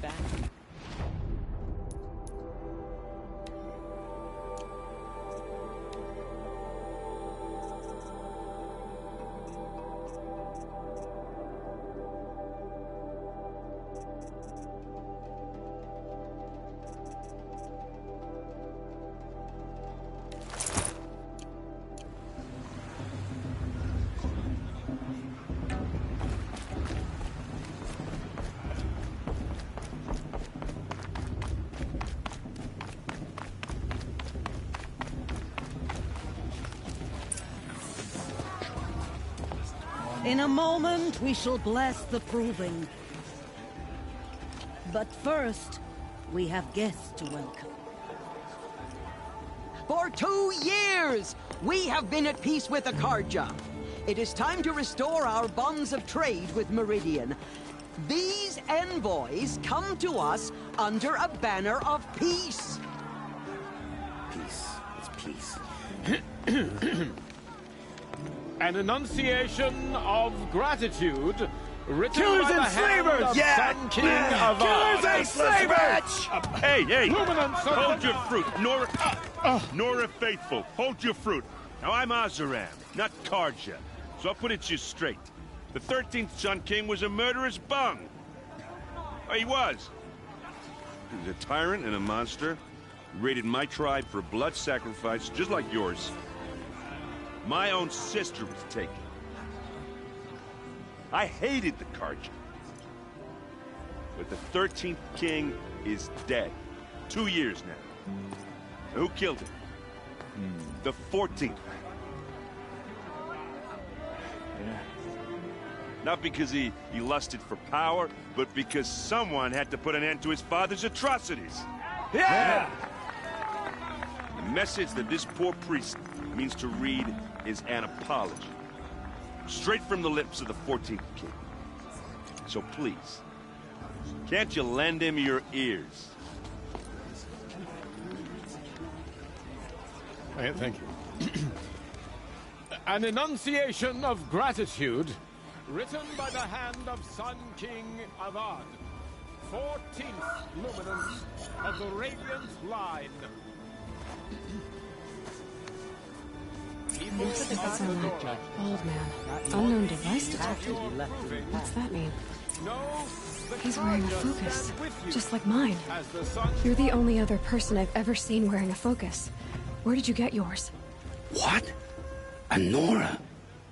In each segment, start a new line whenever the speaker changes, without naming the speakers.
back.
In a moment, we shall bless the proving. But first, we have guests to welcome.
For 2 years, we have been at peace with Akarja. It is time to restore our bonds of trade with Meridian. These envoys come to us under a banner of peace.
Peace. It's peace.
An enunciation of gratitude written
Killers
by the
and
hand
slavers!
of
Yeah!
Sun King of
Killers and slavers!
Hey, hey!
Luminance of
Hold
the-
your fruit, Nora Faithful. Hold your fruit. Now I'm Azaram, not Karja, so I'll put it to you straight. The 13th Sun King was a murderous bung. Oh, he was. He was a tyrant and a monster. He raided my tribe for blood sacrifice, just like yours. My own sister was taken. I hated the Karja. But the 13th king is dead. 2 years now. Who killed him? The 14th.
Yeah.
Not because he lusted for power, but because someone had to put an end to his father's atrocities.
Yeah!
The message that this poor priest means to read is an apology. Straight from the lips of the 14th king. So please, can't you lend him your ears?
Thank you. An enunciation of gratitude written by the hand of Sun King Avad, 14th luminance of the Radiant Line.
That's an old man. Unknown device detected. What's that mean? He's wearing a focus, just like mine. You're the only other person I've ever seen wearing a focus. Where did you get yours?
What? A Nora?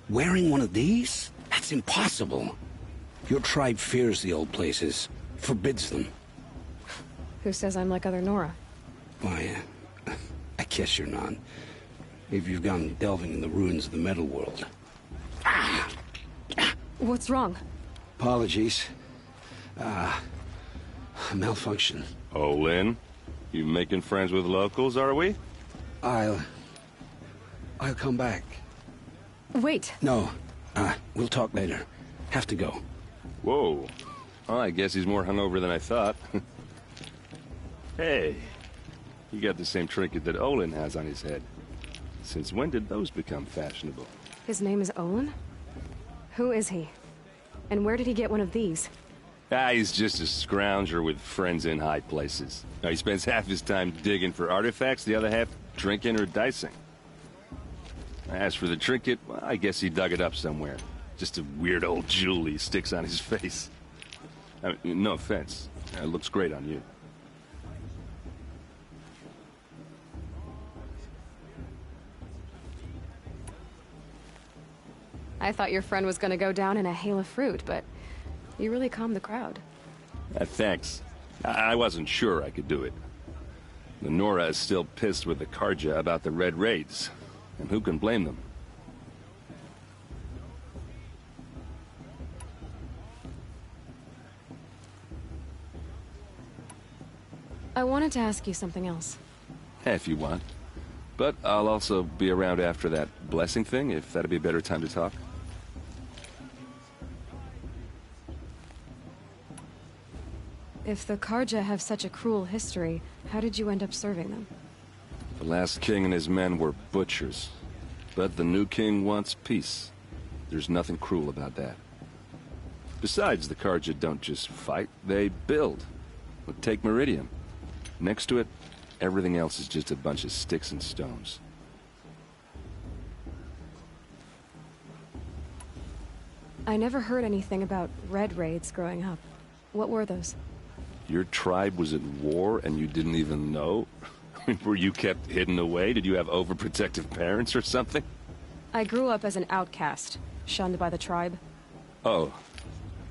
Wearing one of these? That's impossible. Your tribe fears the old places, forbids them.
Who says I'm like other Nora?
Why, I guess you're not. If you've gone delving in the ruins of the metal world.
What's wrong?
Apologies. Malfunction.
Oh, Lynn, you making friends with locals, are we?
I'll come back.
Wait.
No, we'll talk later. Have to go.
Whoa. Well, I guess he's more hungover than I thought. Hey, you got the same trinket that Olin has on his head. Since when did those become fashionable?
His name is Olin? Who is he? And where did he get one of these?
He's just a scrounger with friends in high places. Now, he spends half his time digging for artifacts, the other half drinking or dicing. As for the trinket, well, I guess he dug it up somewhere. Just a weird old jewel he sticks on his face. I mean, no offense. It looks great on you.
I thought your friend was gonna go down in a hail of fruit, but you really calmed the crowd.
Thanks. I wasn't sure I could do it. The Nora is still pissed with the Karja about the Red Raids, and who can blame them?
I wanted to ask you something else.
If you want. But I'll also be around after that blessing thing, if that'd be a better time to talk.
If the Karja have such a cruel history, how did you end up serving them?
The last king and his men were butchers. But the new king wants peace. There's nothing cruel about that. Besides, the Karja don't just fight, they build.
Well, take Meridian. Next to it, everything else is just a bunch of sticks and stones.
I never heard anything about red raids growing up. What were those?
Your tribe was at war and you didn't even know? I mean, were you kept hidden away? Did you have overprotective parents or something?
I grew up as an outcast, shunned by the tribe.
Oh,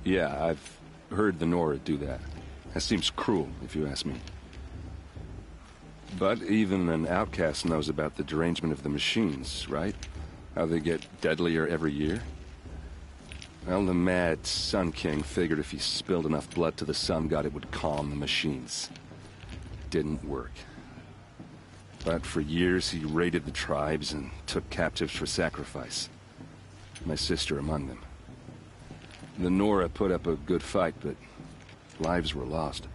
yeah, I've heard the Nora do that. That seems cruel, if you ask me. But even an outcast knows about the derangement of the machines, right? How they get deadlier every year? Well, the mad Sun King figured if he spilled enough blood to the Sun God, it would calm the machines. Didn't work. But for years, he raided the tribes and took captives for sacrifice. My sister among them. The Nora put up a good fight, but lives were lost.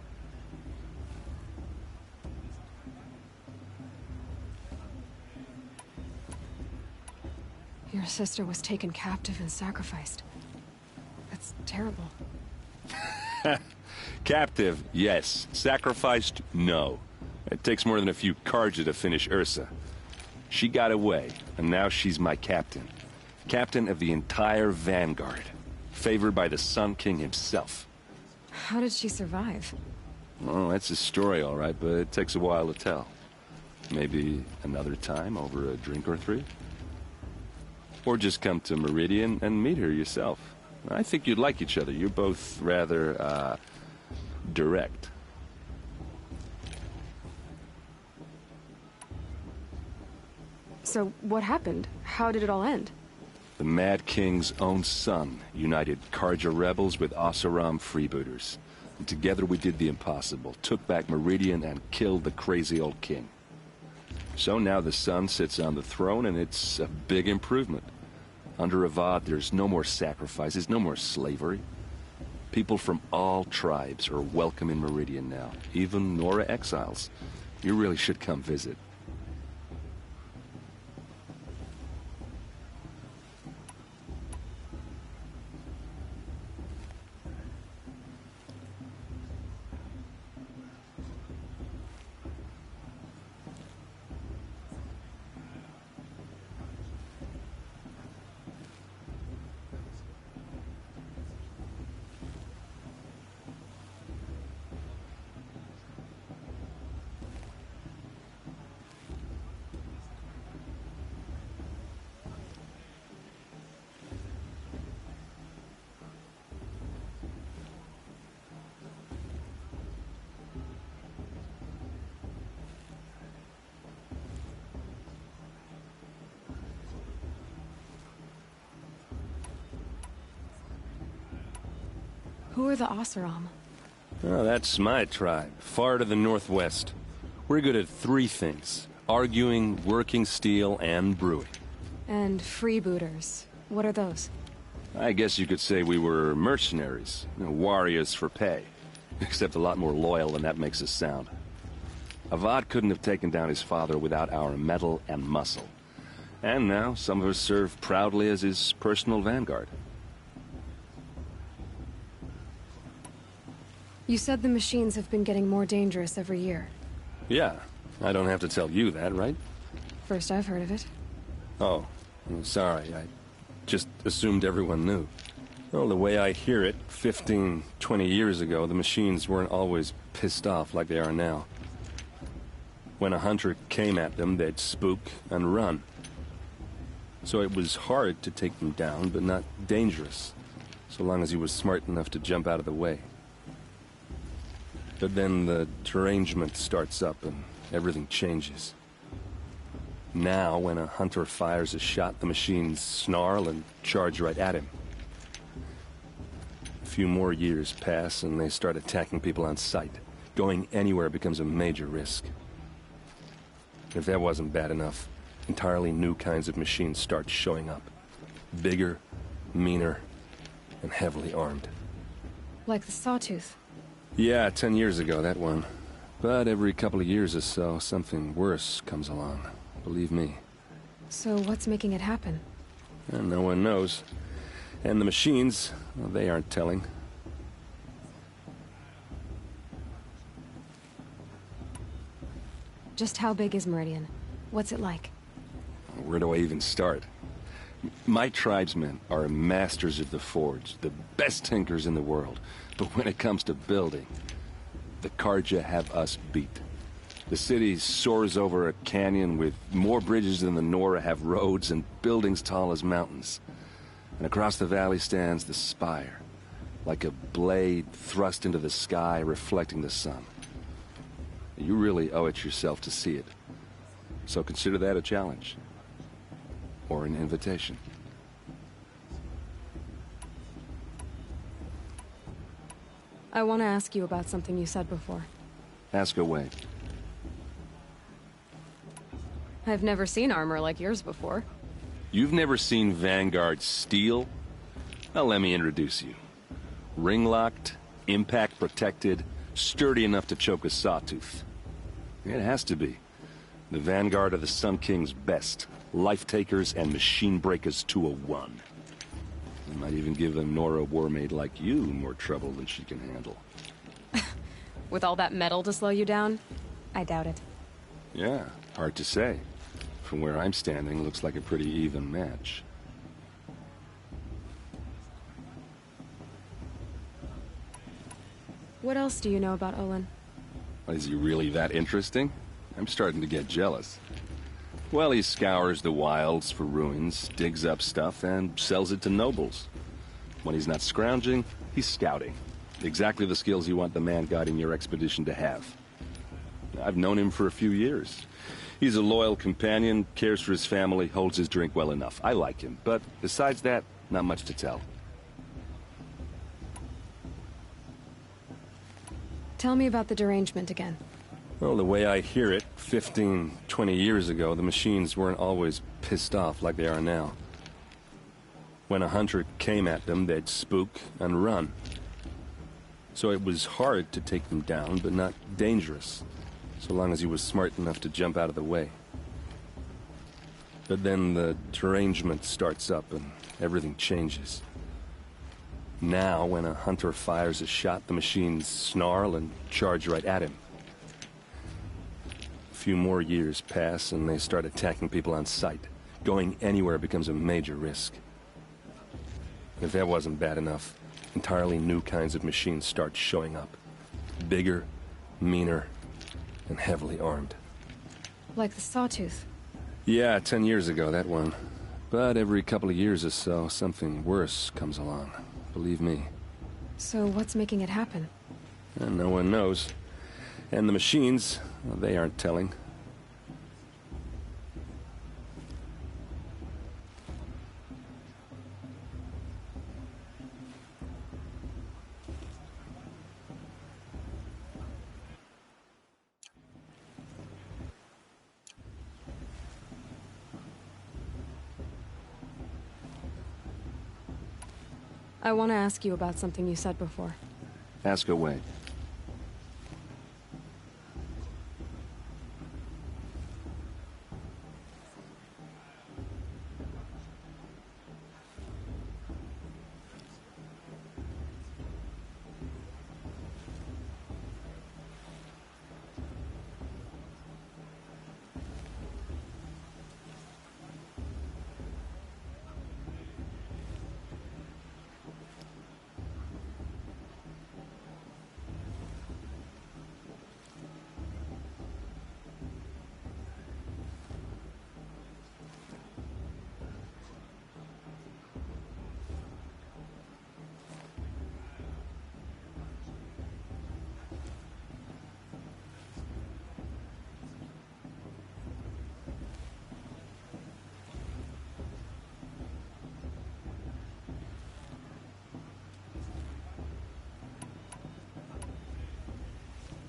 Your sister was taken captive and sacrificed. That's terrible.
Captive, yes. Sacrificed, no. It takes more than a few Carja to finish Ursa. She got away, and now she's my captain. Captain of the entire Vanguard. Favored by the Sun King himself.
How did she survive?
Oh, that's a story, all right, but it takes a while to tell. Maybe another time over a drink or three? Or just come to Meridian and meet her yourself. I think you'd like each other. You're both rather, direct.
So, what happened? How did it all end?
The Mad King's own son united Carja rebels with Oseram freebooters. And together we did the impossible, took back Meridian and killed the crazy old king. So now the son sits on the throne and it's a big improvement. Under Avad, there's no more sacrifices, no more slavery. People from all tribes are welcome in Meridian now, even Nora exiles. You really should come visit.
Who are the Oseram?
Oh, that's my tribe, far to the northwest. We're good at three things: arguing, working steel, and brewing.
And freebooters. What are those?
I guess you could say we were mercenaries, warriors for pay. Except a lot more loyal than that makes us sound. Avad couldn't have taken down his father without our metal and muscle. And now, some of us serve proudly as his personal vanguard.
You said the machines have been getting more dangerous every year.
Yeah, I don't have to tell you that, right?
First I've heard of it.
Oh, I'm sorry. I just assumed everyone knew. Well, the way I hear it, 15, 20 years ago, the machines weren't always pissed off like they are now. When a hunter came at them, they'd spook and run. So it was hard to take them down, but not dangerous, so long as he was smart enough to jump out of the way. But then the derangement starts up and everything changes. Now, when a hunter fires a shot, the machines snarl and charge right at him. A few more years pass and they start attacking people on sight. Going anywhere becomes a major risk. If that wasn't bad enough, entirely new kinds of machines start showing up. Bigger, meaner, and heavily armed.
Like the Sawtooth.
Yeah, 10 years ago, that one. But every couple of years or so, something worse comes along. Believe me.
So what's making it happen?
And no one knows. And the machines, well, they aren't telling.
Just how big is Meridian? What's it like?
Where do I even start? My tribesmen are masters of the forge, the best tinkers in the world. But when it comes to building, the Carja have us beat. The city soars over a canyon with more bridges than the Nora have roads and buildings tall as mountains. And across the valley stands the spire, like a blade thrust into the sky, reflecting the sun. You really owe it yourself to see it. So consider that a challenge. Or an invitation.
I want to ask you about something you said before.
Ask away.
I've never seen armor like yours before.
You've never seen Vanguard steel? Well, let me introduce you. Ring-locked, impact-protected, sturdy enough to choke a sawtooth. It has to be. The Vanguard are the Sun King's best. Life-takers and machine-breakers to a one. I might even give a Nora war-maid like you more trouble than she can handle.
With all that metal to slow you down? I doubt it.
Yeah, hard to say. From where I'm standing, looks like a pretty even match.
What else do you know about Olin?
Is he really that interesting? I'm starting to get jealous. Well, he scours the wilds for ruins, digs up stuff, and sells it to nobles. When he's not scrounging, he's scouting. Exactly the skills you want the man guiding your expedition to have. I've known him for a few years. He's a loyal companion, cares for his family, holds his drink well enough. I like him, but besides that, not much to tell.
Tell me about the derangement again.
Well, the way I hear it, 15, 20 years ago, the machines weren't always pissed off like they are now. When a hunter came at them, they'd spook and run. So it was hard to take them down, but not dangerous, so long as he was smart enough to jump out of the way. But then the derangement starts up and everything changes. Now, when a hunter fires a shot, the machines snarl and charge right at him. A few more years pass and they start attacking people on sight. Going anywhere becomes a major risk. If that wasn't bad enough, entirely new kinds of machines start showing up. Bigger, meaner, and heavily armed.
Like the Sawtooth?
Yeah, 10 years ago, that one. But every couple of years or so, something worse comes along. Believe me.
So what's making it happen?
And no one knows. And the machines, well, they aren't telling.
I want to ask you about something you said before.
Ask away.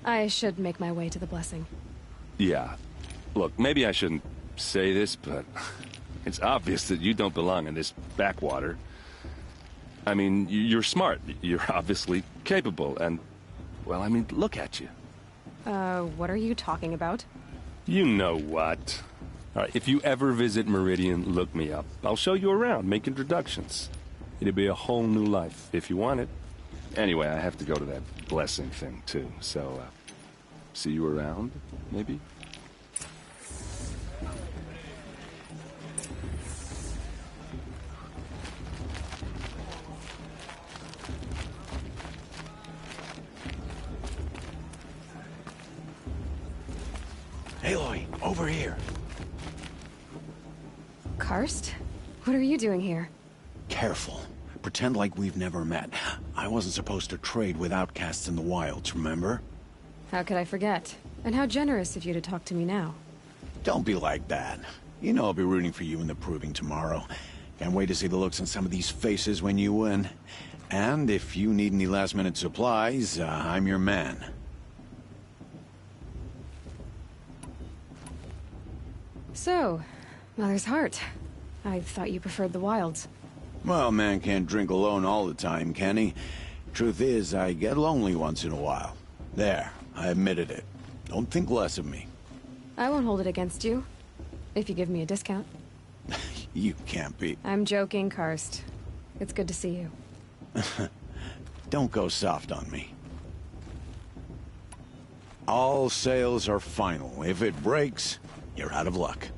I should make my way to the blessing.
Yeah. Look, maybe I shouldn't say this, but it's obvious that you don't belong in this backwater. I mean, you're smart. You're obviously capable, and, well, I mean, look at you.
What are you talking about?
You know what. All right, if you ever visit Meridian, look me up. I'll show you around, make introductions. It'll be a whole new life, if you want it. Anyway, I have to go to that blessing thing, too, so, see you around, maybe?
Aloy, over here.
Karst? What are you doing here?
Careful. Pretend like we've never met. I wasn't supposed to trade with outcasts in the wilds, remember?
How could I forget? And how generous of you to talk to me now.
Don't be like that. You know I'll be rooting for you in the proving tomorrow. Can't wait to see the looks on some of these faces when you win. And if you need any last-minute supplies, I'm your man.
So, Mother's Heart. I thought you preferred the wilds.
Well, man can't drink alone all the time, can he? Truth is, I get lonely once in a while. There, I admitted it. Don't think less of me.
I won't hold it against you. If you give me a discount.
You can't be.
I'm joking, Karst. It's good to see you.
Don't go soft on me. All sales are final. If it breaks, you're out of luck.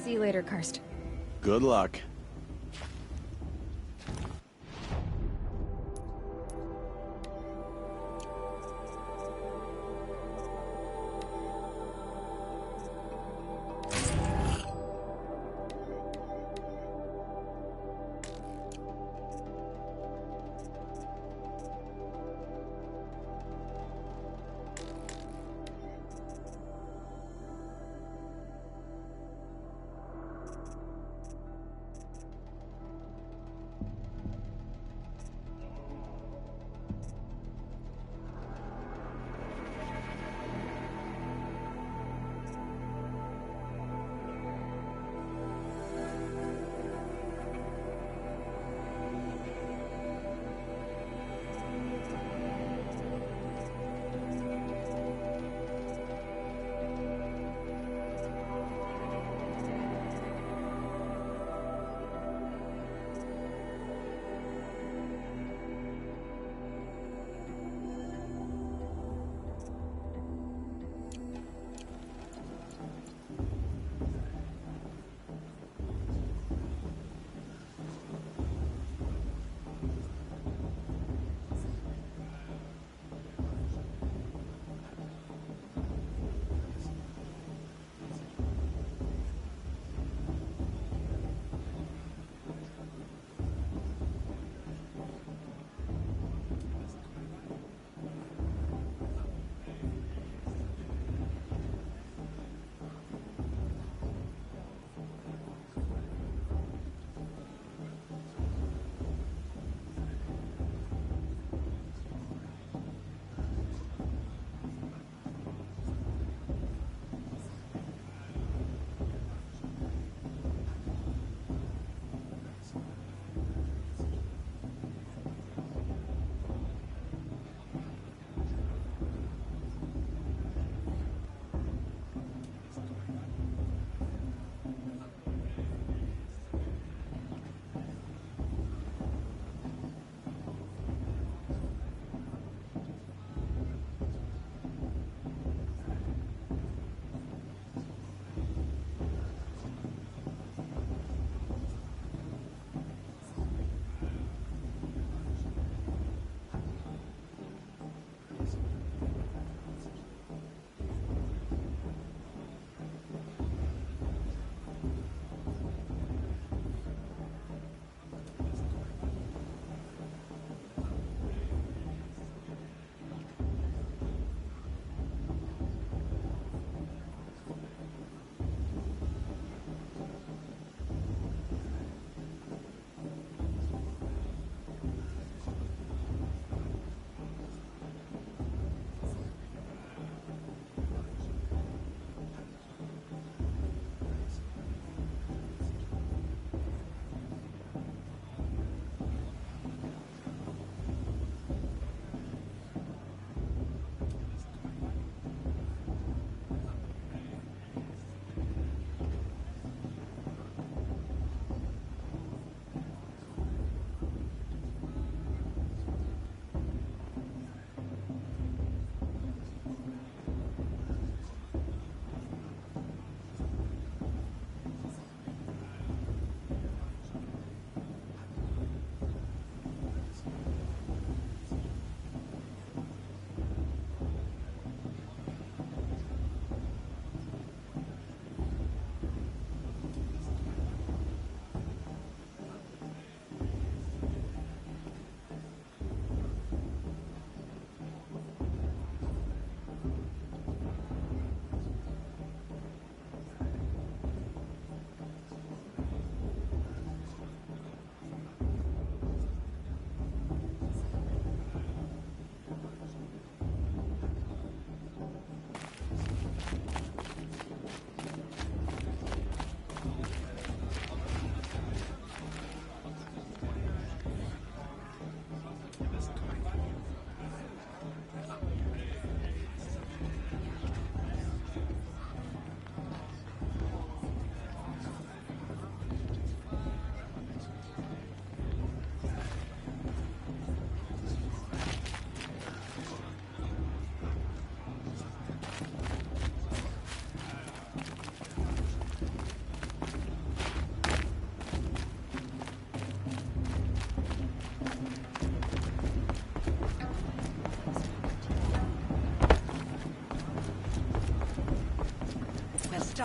See you later, Karst.
Good luck.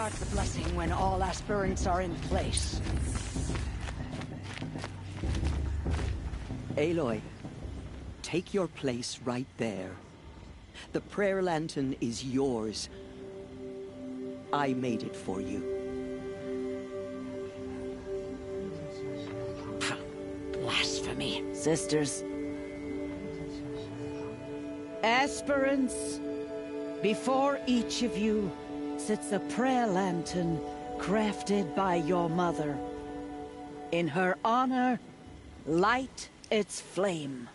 start the blessing when all aspirants are in place.
Aloy, take your place right there. The prayer lantern is yours. I made it for you.
Blasphemy. Sisters. Aspirants, before each of you sits a prayer lantern crafted by your mother. In her honor, light its flame.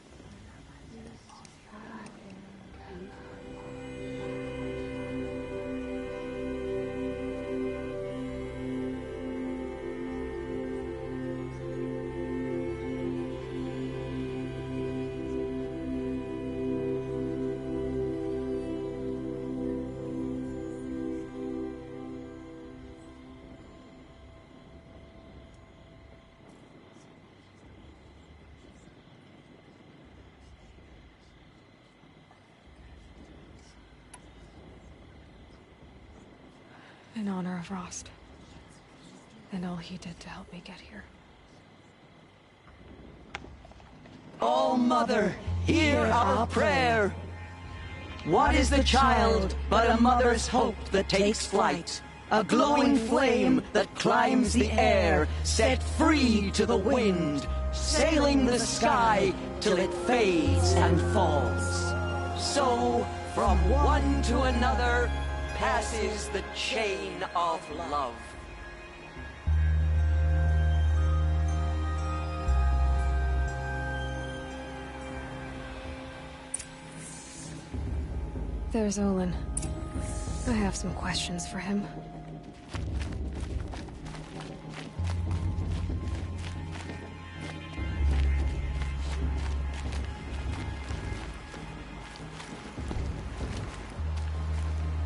In honor of Rost. And all he did to help me get here.
Oh, Mother, hear our prayer! What is the child but a mother's hope that takes flight? A glowing flame that climbs the air, set free to the wind, sailing the sky till it fades and falls. So, from one to another, passes the chain of love.
There's Olin. I have some questions for him.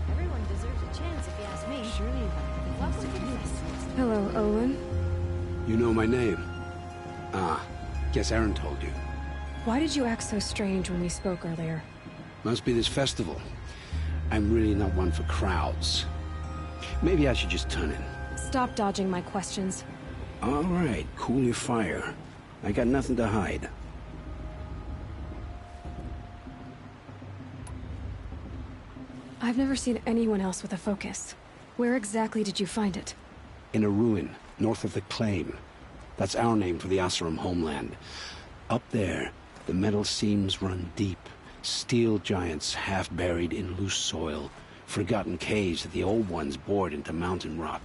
Everyone deserves a chance if you ask me. Surely you've lots of news.
Hello, Olin.
You know my name? Ah, guess Aaron told you.
Why did you act so strange when we spoke earlier?
Must be this festival. I'm really not one for crowds. Maybe I should just turn in.
Stop dodging my questions.
All right, cool your fire. I got nothing to hide.
I've never seen anyone else with a focus. Where exactly did you find it?
In a ruin, north of the Claim. That's our name for the Asuram homeland. Up there, the metal seams run deep. Steel giants half buried in loose soil. Forgotten caves that the old ones bored into mountain rock.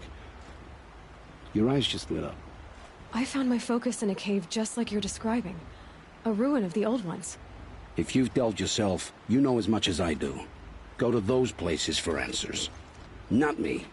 Your eyes just lit up.
I found my focus in a cave just like you're describing. A ruin of the old ones.
If you've delved yourself, you know as much as I do. Go to those places for answers. Not me.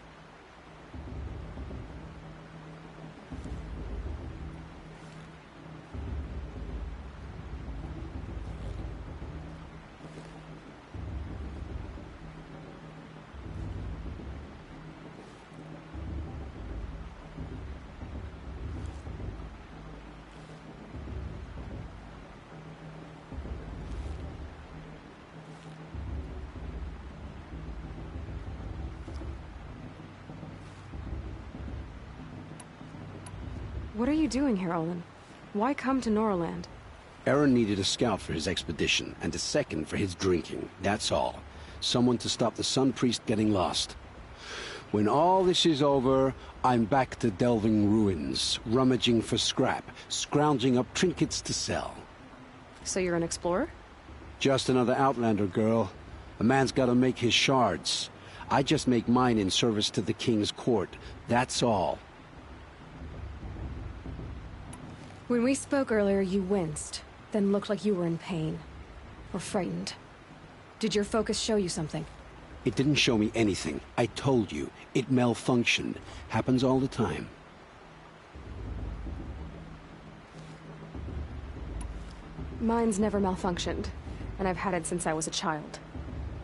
What are you doing here, Olin? Why come to Norland?
Aaron needed a scout for his expedition, and a second for his drinking. That's all. Someone to stop the Sun Priest getting lost. When all this is over, I'm back to delving ruins, rummaging for scrap, scrounging up trinkets to sell.
So you're an explorer?
Just another Outlander, girl. A man's gotta make his shards. I just make mine in service to the King's court. That's all.
When we spoke earlier, you winced, then looked like you were in pain. Or frightened. Did your focus show you something?
It didn't show me anything. I told you. It malfunctioned. Happens all the time.
Mine's never malfunctioned, and I've had it since I was a child.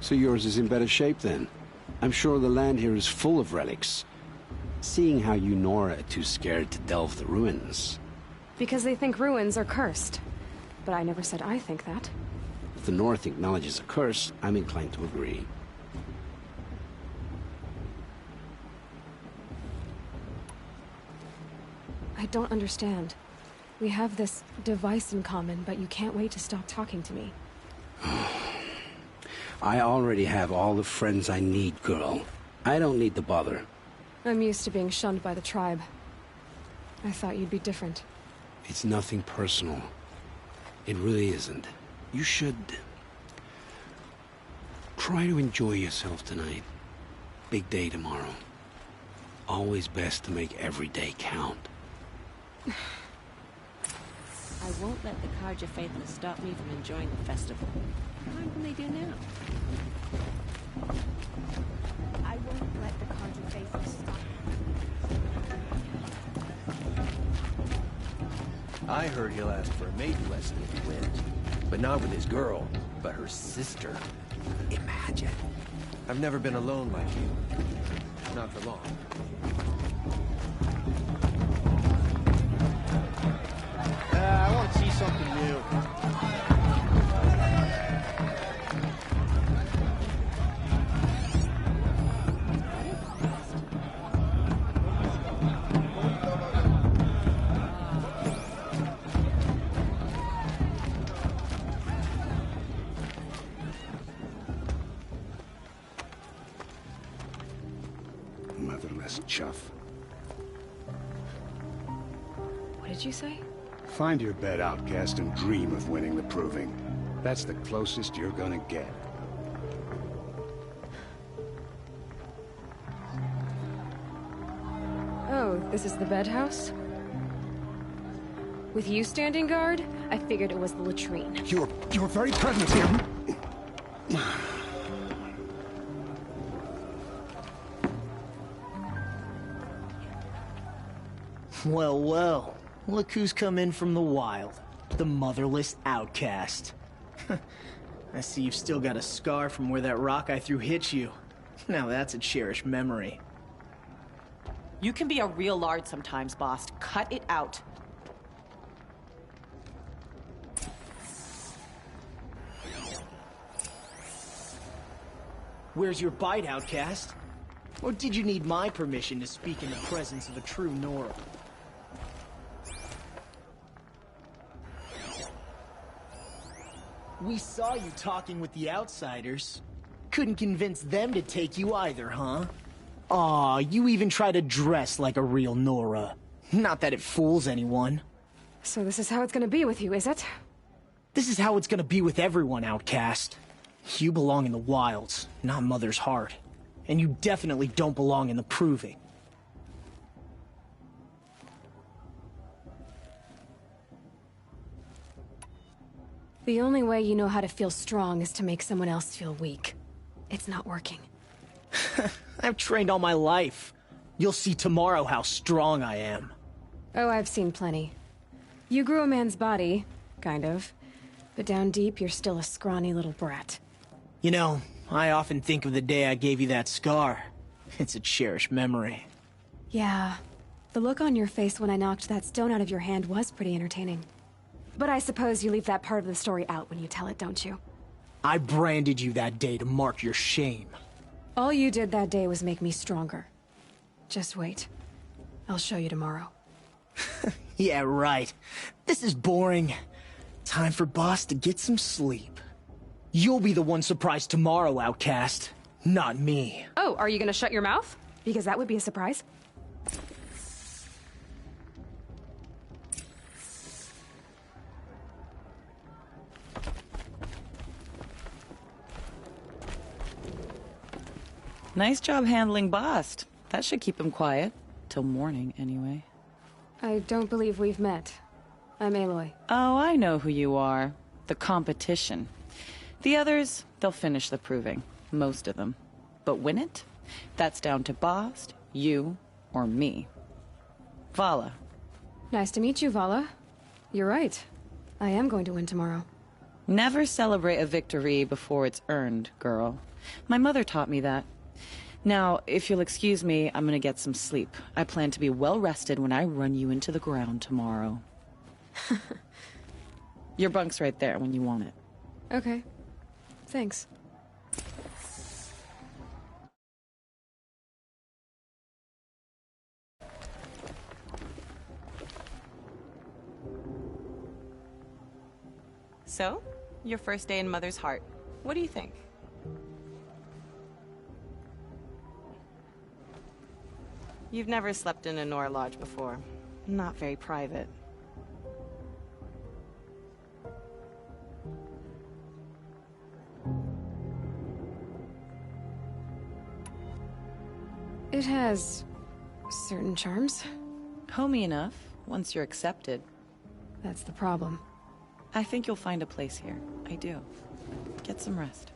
So yours is in better shape then? I'm sure the land here is full of relics. Seeing how you Nora are too scared to delve the ruins.
Because they think ruins are cursed. But I never said I think that.
If the North acknowledges a curse, I'm inclined to agree.
don't understand. We have this device in common, but you can't wait to stop talking to me.
I already have all the friends I need, girl. I don't need the bother.
I'm used to being shunned by the tribe. I thought you'd be different.
It's nothing personal. It really isn't. You should... try to enjoy yourself tonight. Big day tomorrow. Always best to make every day count.
I won't let the Karja faithless stop me from enjoying the festival. What can they do now? I won't let the Karja faithless stop me.
I heard he'll ask for a maiden lesson if he wins. But not with his girl, but her sister. Imagine. I've never been alone like you. Not for long.
I want to see something new.
Motherless chuff.
What did you say?
Find your bed, outcast, and dream of winning the proving. That's the closest you're gonna get.
Oh, this is the bedhouse? With you standing guard, I figured it was the latrine.
Your very presence here...
Well, well. Look who's come in from the wild. The motherless outcast. I see you've still got a scar from where that rock I threw hit you. Now that's a cherished memory.
You can be a real lard sometimes, boss. Cut it out.
Where's your bite, outcast? Or did you need my permission to speak in the presence of a true Nora? We saw you talking with the outsiders. Couldn't convince them to take you either, huh? Aw, you even try to dress like a real Nora. Not that it fools anyone.
So this is how it's gonna be with you, is it?
This is how it's gonna be with everyone, outcast. You belong in the wilds, not Mother's heart. And you definitely don't belong in the proving.
The only way you know how to feel strong is to make someone else feel weak. It's not working.
I've trained all my life. You'll see tomorrow how strong I am.
Oh, I've seen plenty. You grew a man's body, kind of. But down deep, you're still a scrawny little brat.
You know, I often think of the day I gave you that scar. It's a cherished memory.
Yeah. The look on your face when I knocked that stone out of your hand was pretty entertaining. But I suppose you leave that part of the story out when you tell it, don't you?
I branded you that day to mark your shame.
All you did that day was make me stronger. Just wait. I'll show you tomorrow.
Yeah, right. This is boring. Time for Boss to get some sleep. You'll be the one surprised tomorrow, outcast. Not me.
Oh, are you gonna shut your mouth? Because that would be a surprise.
Nice job handling Bast. That should keep him quiet. Till morning, anyway.
I don't believe we've met. I'm Aloy.
Oh, I know who you are. The competition. The others, they'll finish the proving. Most of them. But win it? That's down to Bast, you, or me. Vala.
Nice to meet you, Vala. You're right. I am going to win tomorrow.
Never celebrate a victory before it's earned, girl. My mother taught me that. Now, if you'll excuse me, I'm gonna get some sleep. I plan to be well rested when I run you into the ground tomorrow. Your bunk's right there when you want it.
Okay. Thanks.
So, your first day in Mother's heart. What do you think? You've never slept in a Nora Lodge before. Not very private.
It has certain charms.
Homey enough, once you're accepted.
That's the problem.
I think you'll find a place here. I do. Get some rest.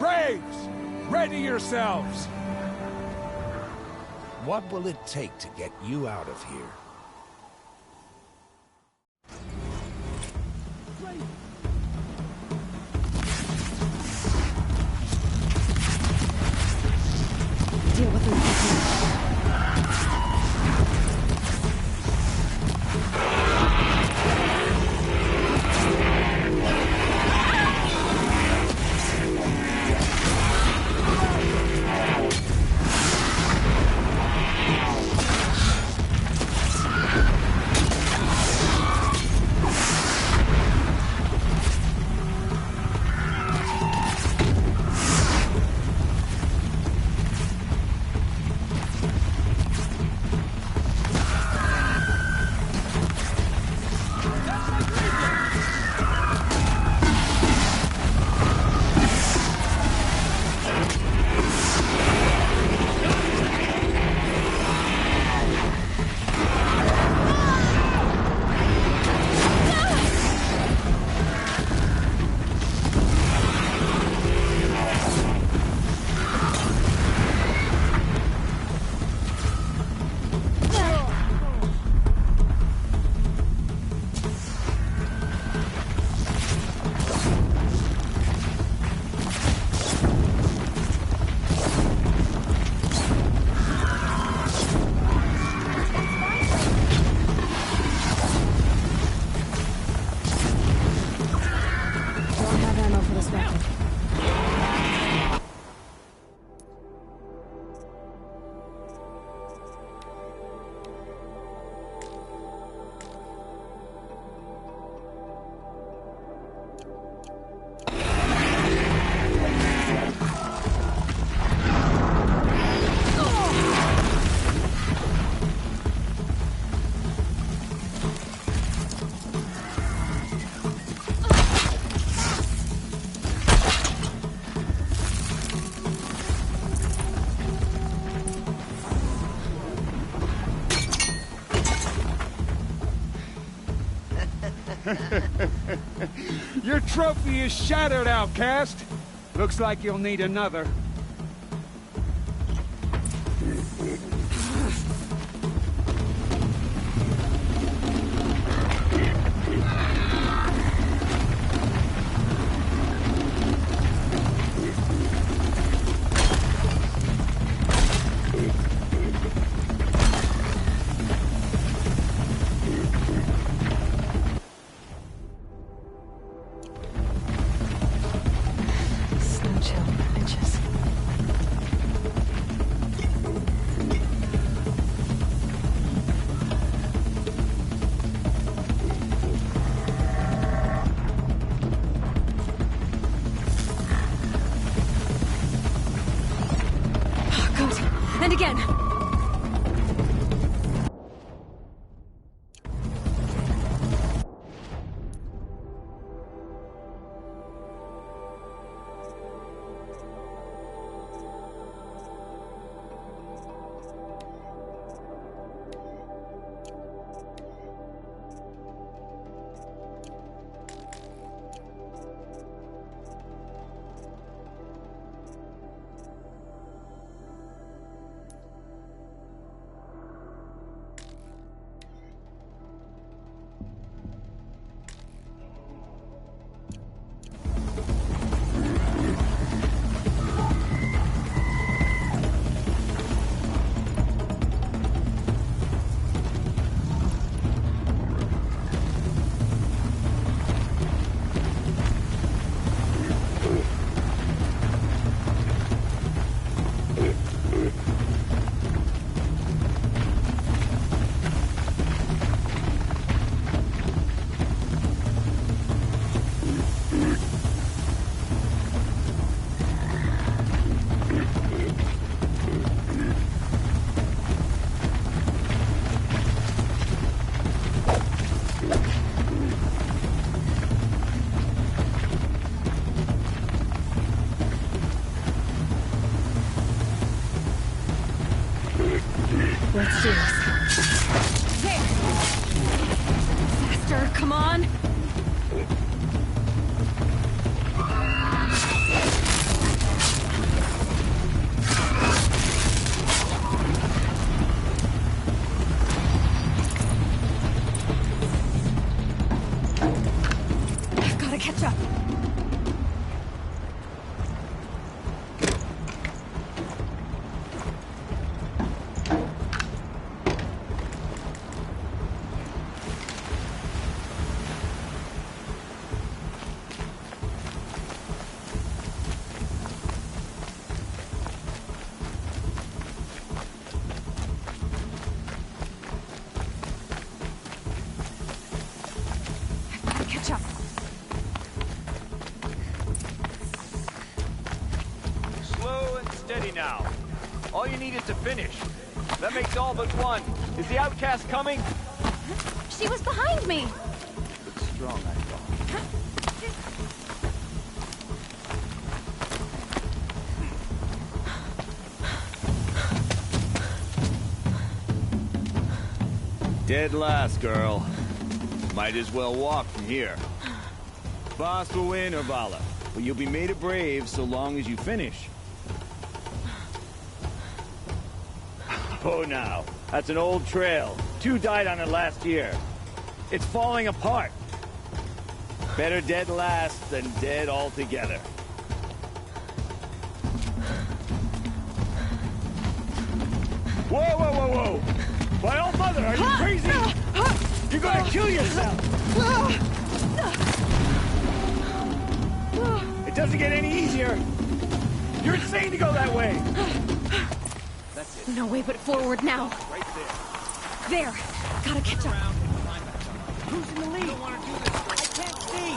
Braves! Ready yourselves! What will it take to get you out of here?
Deal with them.
Your trophy is shattered, outcast. Looks like you'll need another.
Snow chill, bitches. Come on! Gotta catch up. Catch up.
Slow and steady now. All you need is to finish. That makes all but one. Is the outcast coming?
She was behind me.
Looks strong, I thought. Dead last, girl. Might as well walk from here. Boss will win or Vala, but you'll be made a brave so long as you finish. Oh, now. That's an old trail. 2 died on it last year. It's falling apart. Better dead last than dead altogether. Whoa, whoa, whoa, whoa! My old mother, are you crazy? You're gonna kill yourself! It doesn't get any easier! You're insane to go that way! That's it.
No way but forward now.
Right there.
There. Gotta catch up.
Who's in the lead? I don't want to do this. I can't see!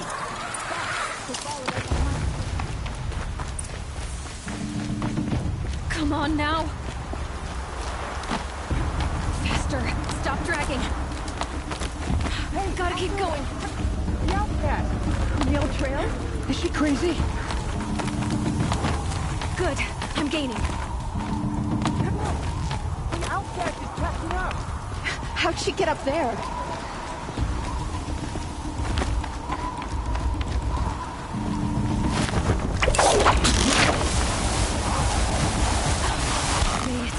Come on now. Faster. Stop dragging. Hey, gotta keep going.
The outcast! On the old trail? Is she crazy?
Good. I'm gaining.
Come on! The outcast is catching up!
How'd she get up there? Made it.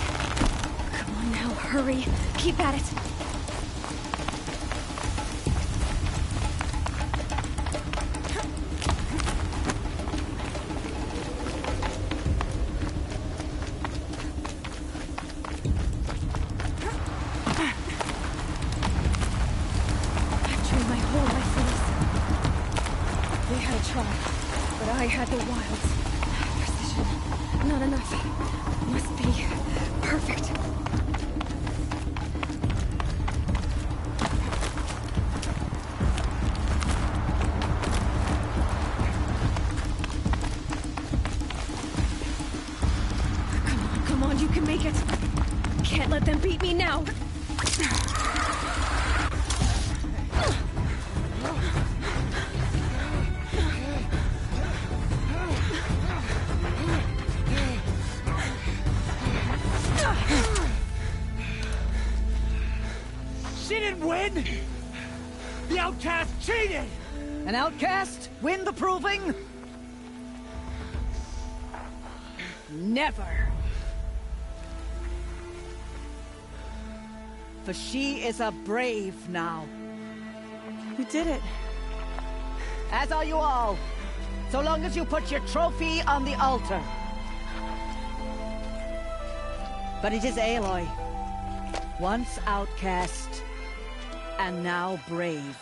Come on now, hurry. Keep at it. But I had the wilds. Precision. Not enough. Must be perfect. Come on, you can make it. Can't let them beat me now.
Win? The outcast cheated!
An outcast win the proving? Never. For she is a brave now.
You did it.
As are you all. So long as you put your trophy on the altar. But it is Aloy. Once outcast, and now brave,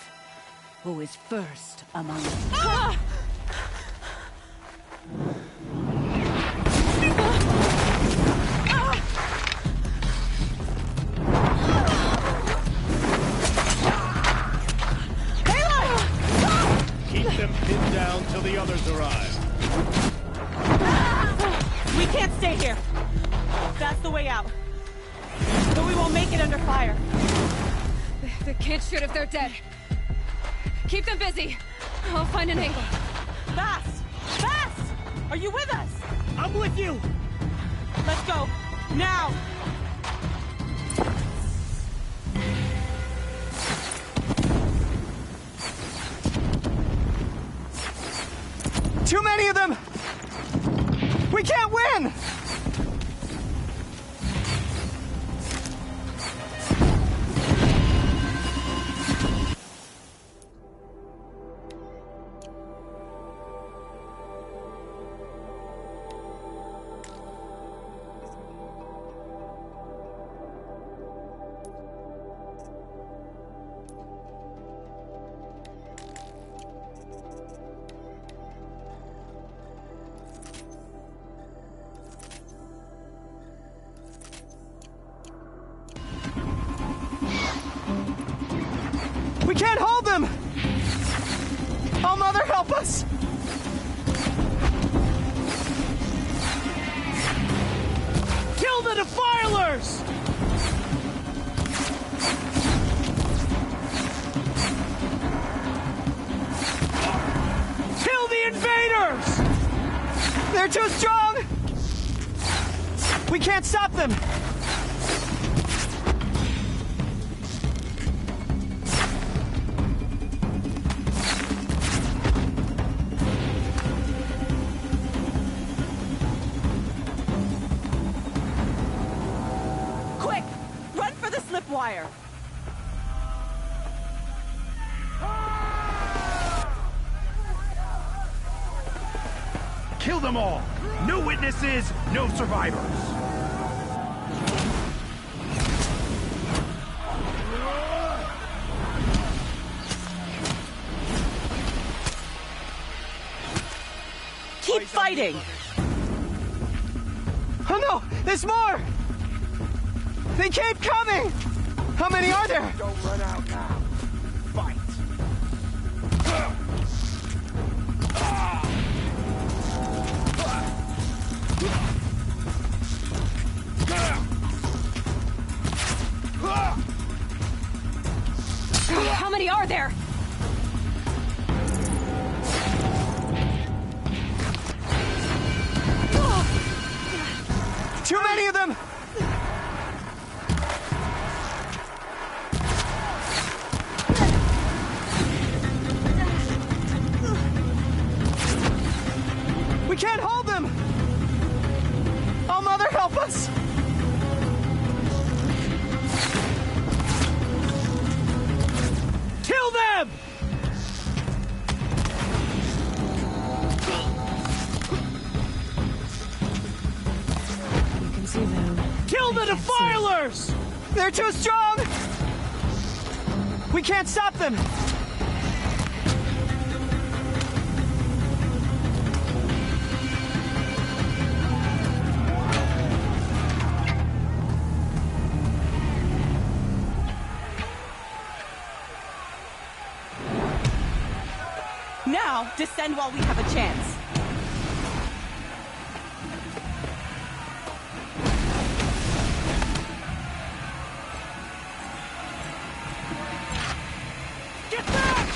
who is first among us.
Ah!
Keep them pinned down till the others arrive.
We can't stay here. That's the way out. But we won't make it under fire.
They can't shoot if they're dead. Keep them busy. I'll find an angle.
Fast! Fast! Are you with us?
I'm with you!
Let's go. Now!
Too many of them! We can't win! We can't hold them! Oh, Mother, help us! Kill the defilers! Kill the invaders! They're too strong! We can't stop them!
Wire.
Kill them all! No witnesses, no survivors!
Keep fighting!
Oh no! There's more! They keep coming! How many are there?
Don't run out now. Fight!
How many are there?
Too many of them! We can't hold them! Oh, Mother, help us! Kill them!
You can see them.
Kill the defilers! They're too strong! We can't stop them!
Now, descend while we have a chance.
Get back!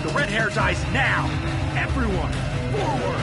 The red hair dies now! Everyone, forward!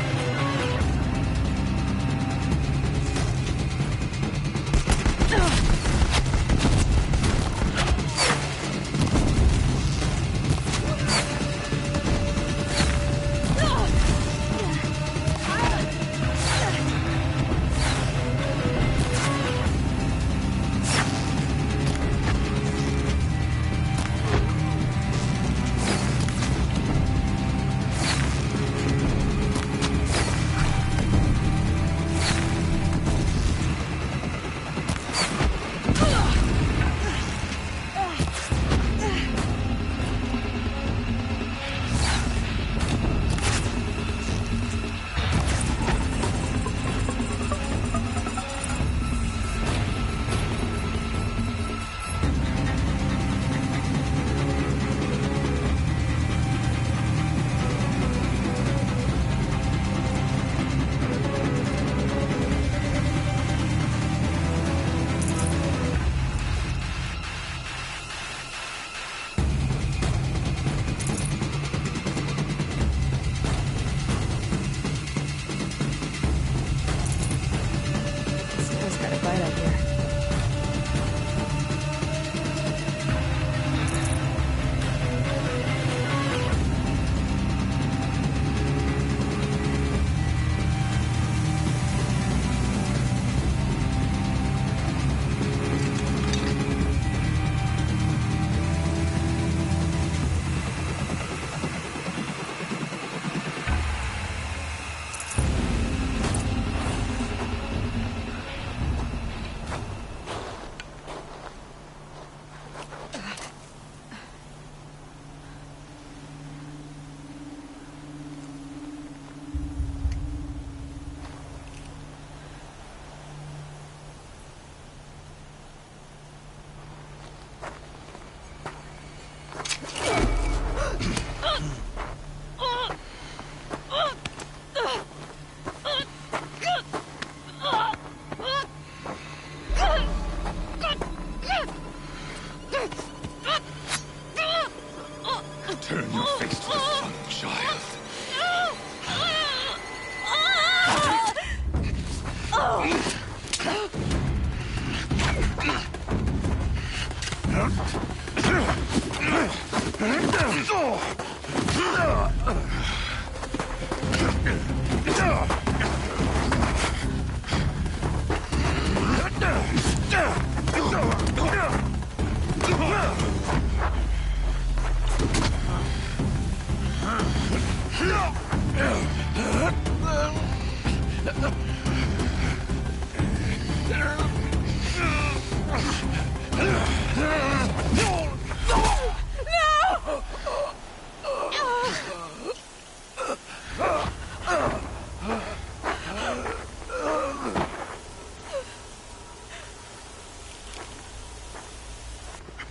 Turn your face to the sun, child.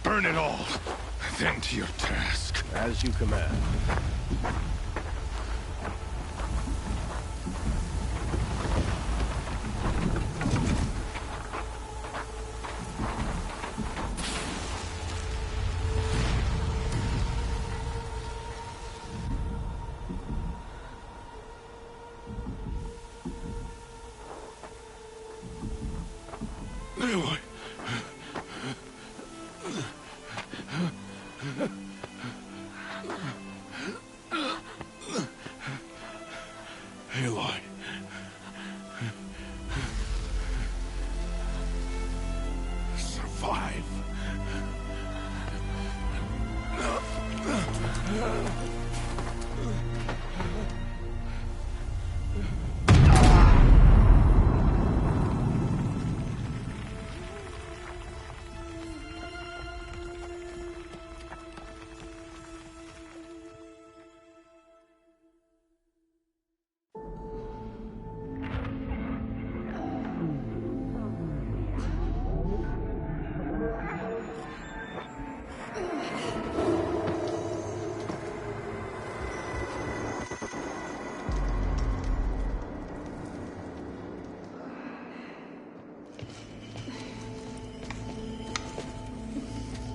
Burn it all, then to your task.
As you command.
Aloy. Aloy. Survive.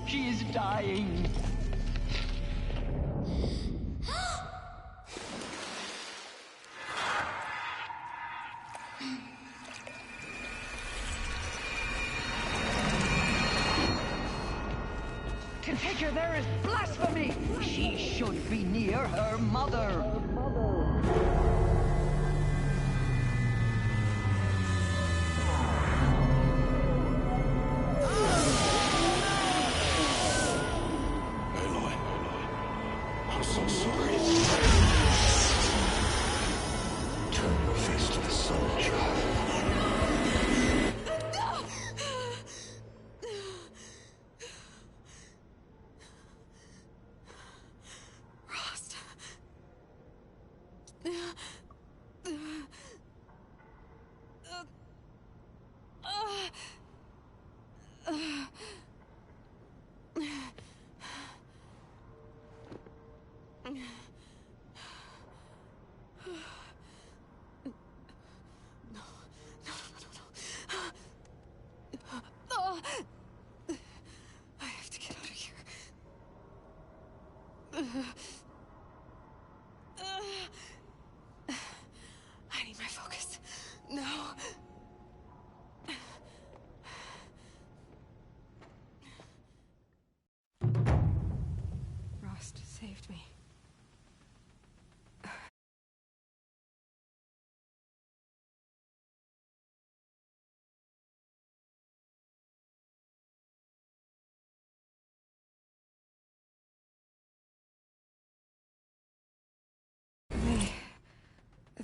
She is dying. To take her there is blasphemy. She should be near her mother.
I'm so sorry. Turn your face to the sun, child.
Rost. I have to get out of here. I need my focus. No. Rost saved me.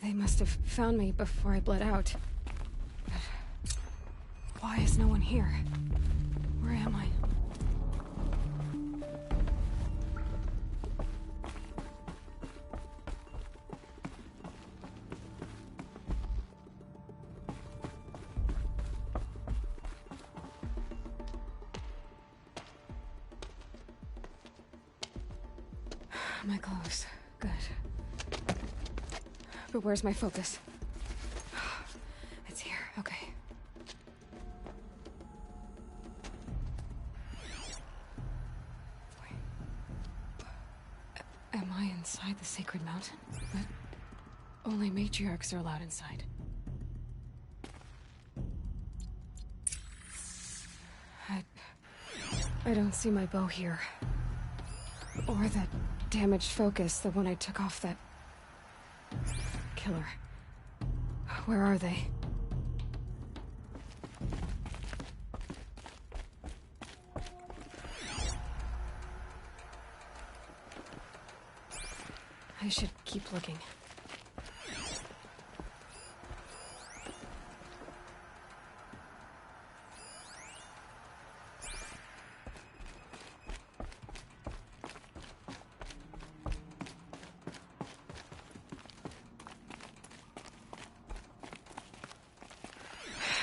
They must have found me before I bled out. But why is no one here? Where am I? My clothes. Good. But where's my focus? It's here. Okay. Am I inside the sacred mountain? But only matriarchs are allowed inside. I don't see my bow here. Or that damaged focus, the one I took off that killer. Where are they? I should keep looking.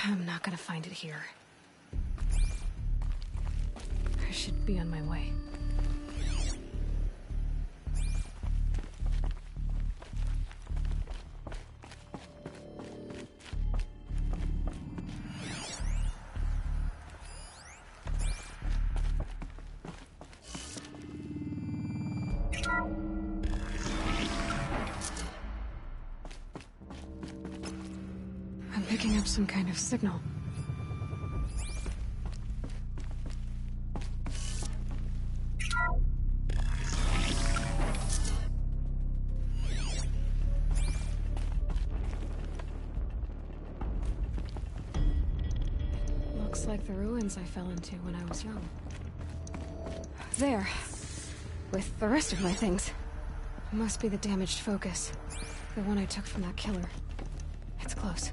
I'm not gonna find it here. I should be on my way. I'm picking up some kind of signal. Looks like the ruins I fell into when I was young. There. With the rest of my things. Must be the damaged focus. The one I took from that killer. It's close.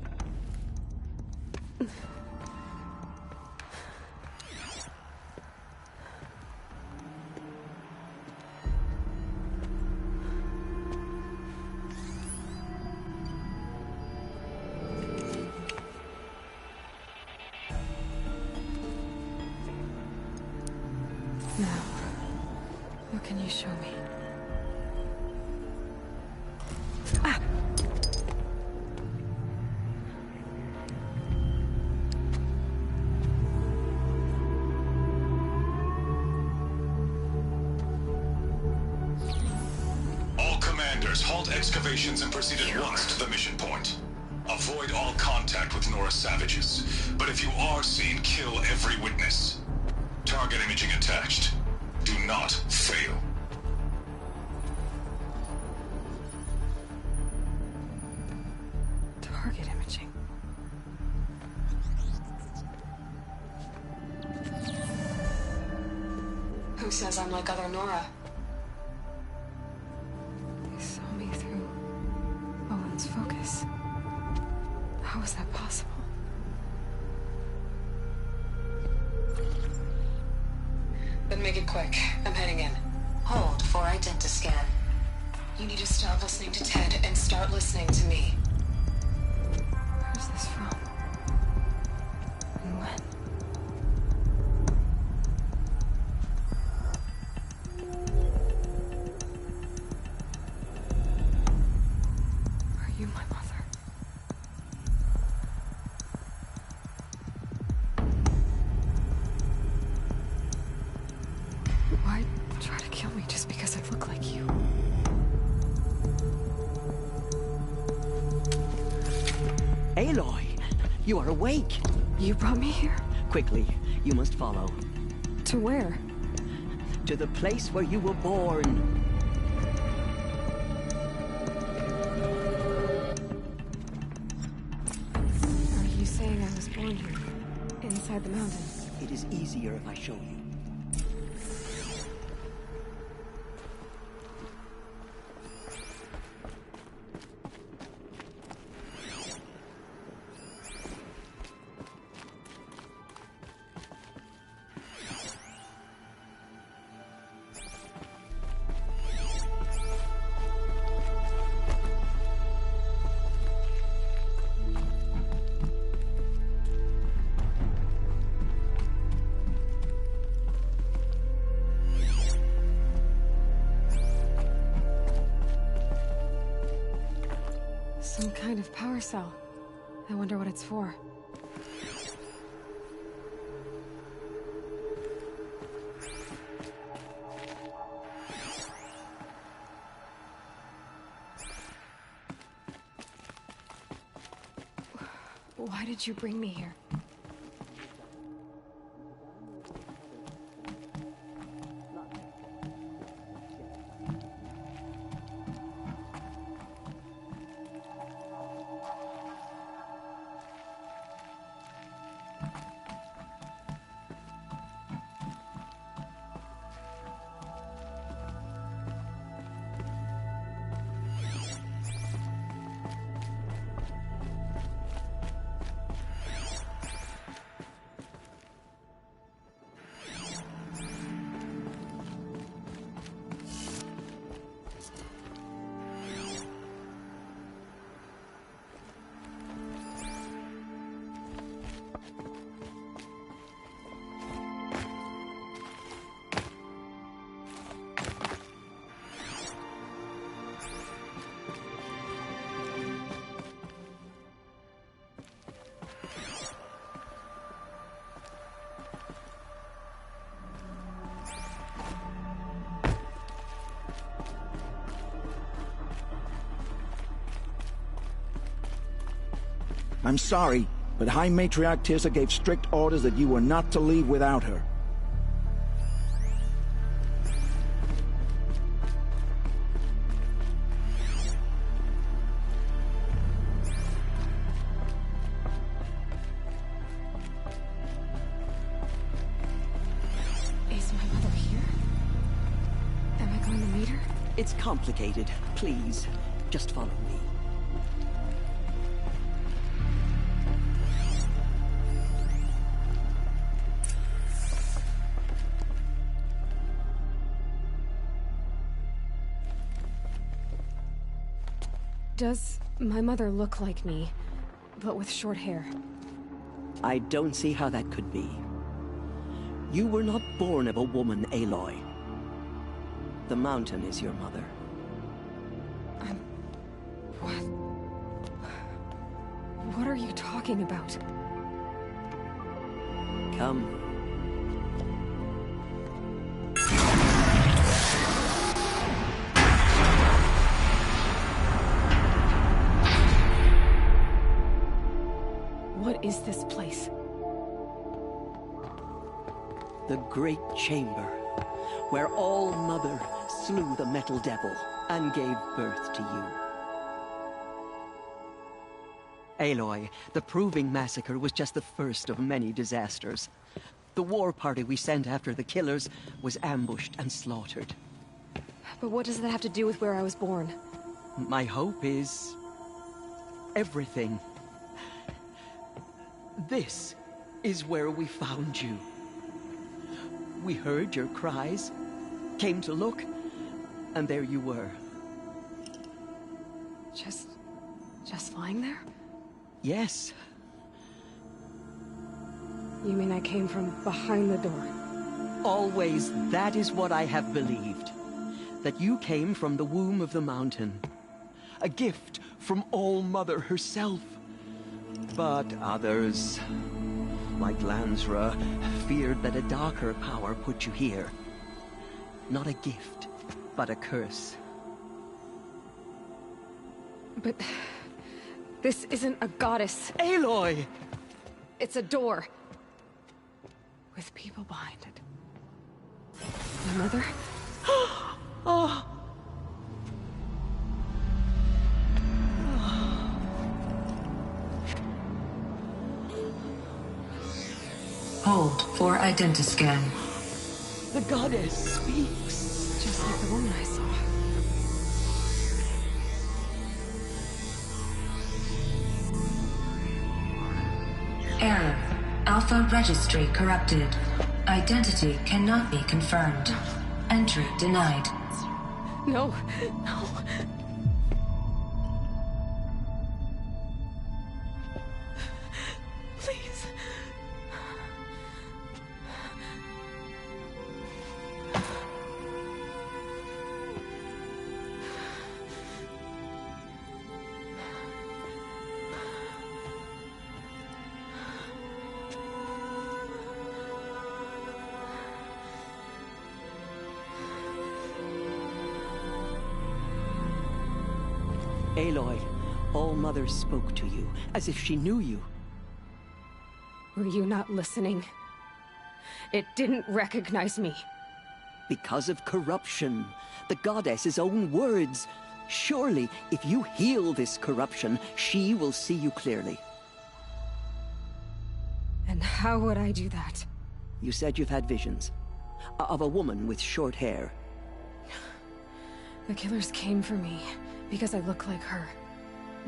Now, what can you show me? Ah!
All commanders, halt excavations and proceed at once to the mission point. Avoid all contact with Nora savages, but if you are seen, kill every witness. Target imaging attached. Do not fail.
Target imaging. Who says I'm like other Nora? They saw me through Owen's focus. How is that possible? Then make it quick. I'm heading in.
Hold for identiscan.
You need to stop listening to Ted and start listening to me. Where's this from? And when? Are you my mother? Why try to kill me just because I look like you?
Aloy, you are awake.
You brought me here?
Quickly, you must follow.
To where?
To the place where you were born.
Are you saying I was born here? Inside the mountain?
It is easier if I show you.
Some kind of power cell. I wonder what it's for. Why did you bring me here?
I'm sorry, but High Matriarch Tirsa gave strict orders that you were not to leave without her.
Is my mother here? Am I going to meet her?
It's complicated. Please, just follow me.
Does my mother look like me, but with short hair?
I don't see how that could be. You were not born of a woman, Aloy. The mountain is your mother.
What are you talking about?
Come.
What is this place?
The Great Chamber, where All-Mother slew the Metal Devil and gave birth to you. Aloy, the Proving Massacre was just the first of many disasters. The war party we sent after the killers was ambushed and slaughtered.
But what does that have to do with where I was born?
My hope is everything. This is where we found you. We heard your cries, came to look, and there you were.
Just lying there?
Yes.
You mean I came from behind the door?
Always, that is what I have believed. That you came from the womb of the mountain. A gift from All-Mother herself. But others, like Lansra, feared that a darker power put you here. Not a gift, but a curse.
But this isn't a goddess.
Aloy!
It's a door. With people behind it. My mother?
Oh!
Hold for identiscan.
The goddess speaks.
Just like the woman I saw.
Error. Alpha registry corrupted. Identity cannot be confirmed. Entry denied.
No, no. Please.
Aloy, All-Mother spoke to you, as if she knew you.
Were you not listening? It didn't recognize me.
Because of corruption. The goddess's own words. Surely, if you heal this corruption, she will see you clearly.
And how would I do that?
You said you've had visions. Of a woman with short hair.
The killers came for me because I look like her.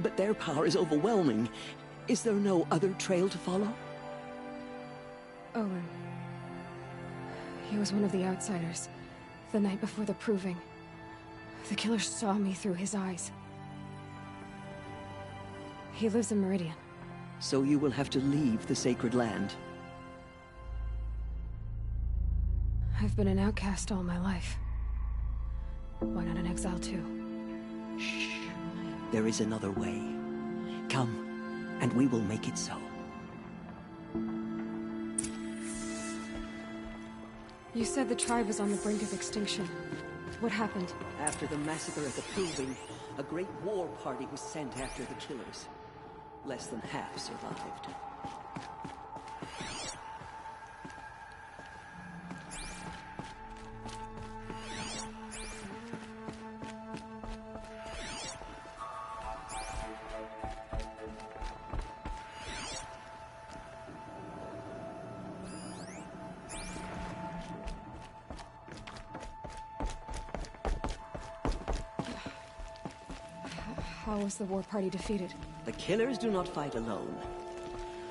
But their power is overwhelming. Is there no other trail to follow?
Owen. He was one of the outsiders. The night before the proving. The killer saw me through his eyes. He lives in Meridian.
So you will have to leave the sacred land.
I've been an outcast all my life. Why not an exile too?
Shh. There is another way. Come, and we will make it so.
You said the tribe was on the brink of extinction. What happened?
After the massacre at the proving, a great war party was sent after the killers. Less than half survived.
How was the war party defeated?
The killers do not fight alone.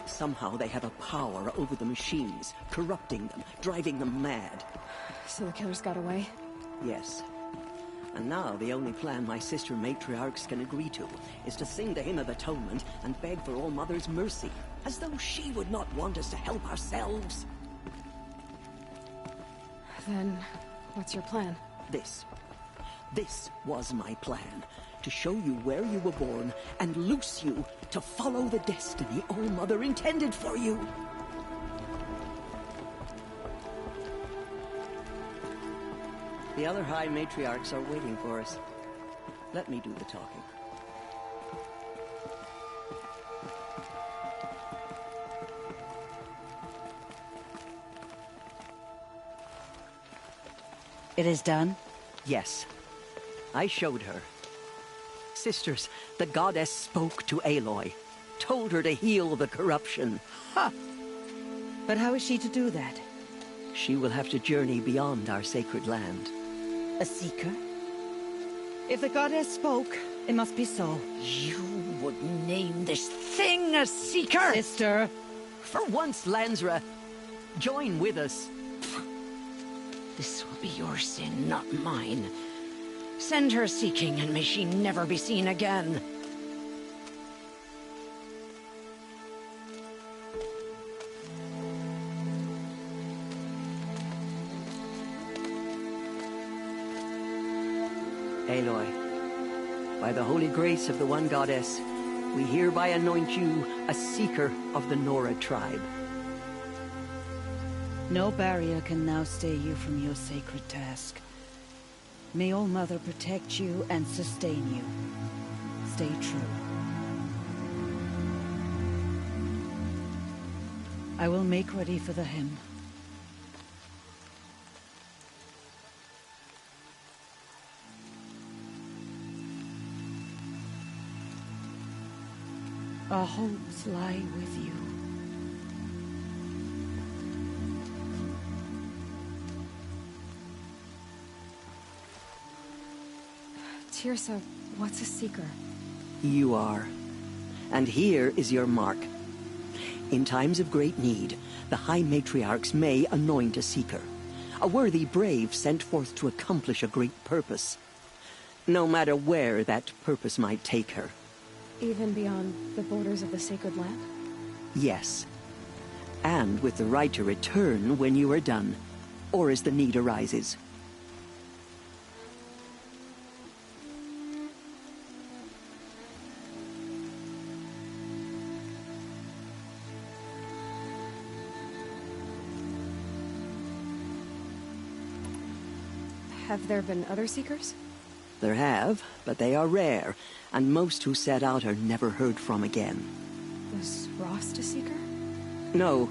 Somehow they have a power over the machines, corrupting them, driving them mad.
So the killers got away?
Yes. And now the only plan my sister matriarchs can agree to is to sing the Hymn of Atonement and beg for All Mother's mercy, as though she would not want us to help ourselves.
Then, what's your plan?
This was my plan. To show you where you were born and loose you to follow the destiny All Mother intended for you. The other High Matriarchs are waiting for us. Let me do the talking.
It is done?
Yes. I showed her. Sisters, the goddess spoke to Aloy, told her to heal the corruption.
Ha! But how is she to do that?
She will have to journey beyond our sacred land.
A seeker? If the goddess spoke, it must be so.
You would name this thing a seeker?
Sister!
For once, Lansra, join with us.
This will be your sin, not mine. Send her seeking, and may she never be seen again.
Aloy, by the holy grace of the one goddess, we hereby anoint you a seeker of the Nora tribe.
No barrier can now stay you from your sacred task. May All Mother protect you and sustain you. Stay true. I will make ready for the hymn. Our hopes lie with you.
Tirsa, what's a seeker?
You are. And here is your mark. In times of great need, the High Matriarchs may anoint a seeker. A worthy brave sent forth to accomplish a great purpose. No matter where that purpose might take her.
Even beyond the borders of the sacred land?
Yes. And with the right to return when you are done, or as the need arises.
Have there been other seekers?
There have, but they are rare, and most who set out are never heard from again.
Was Rost a seeker?
No,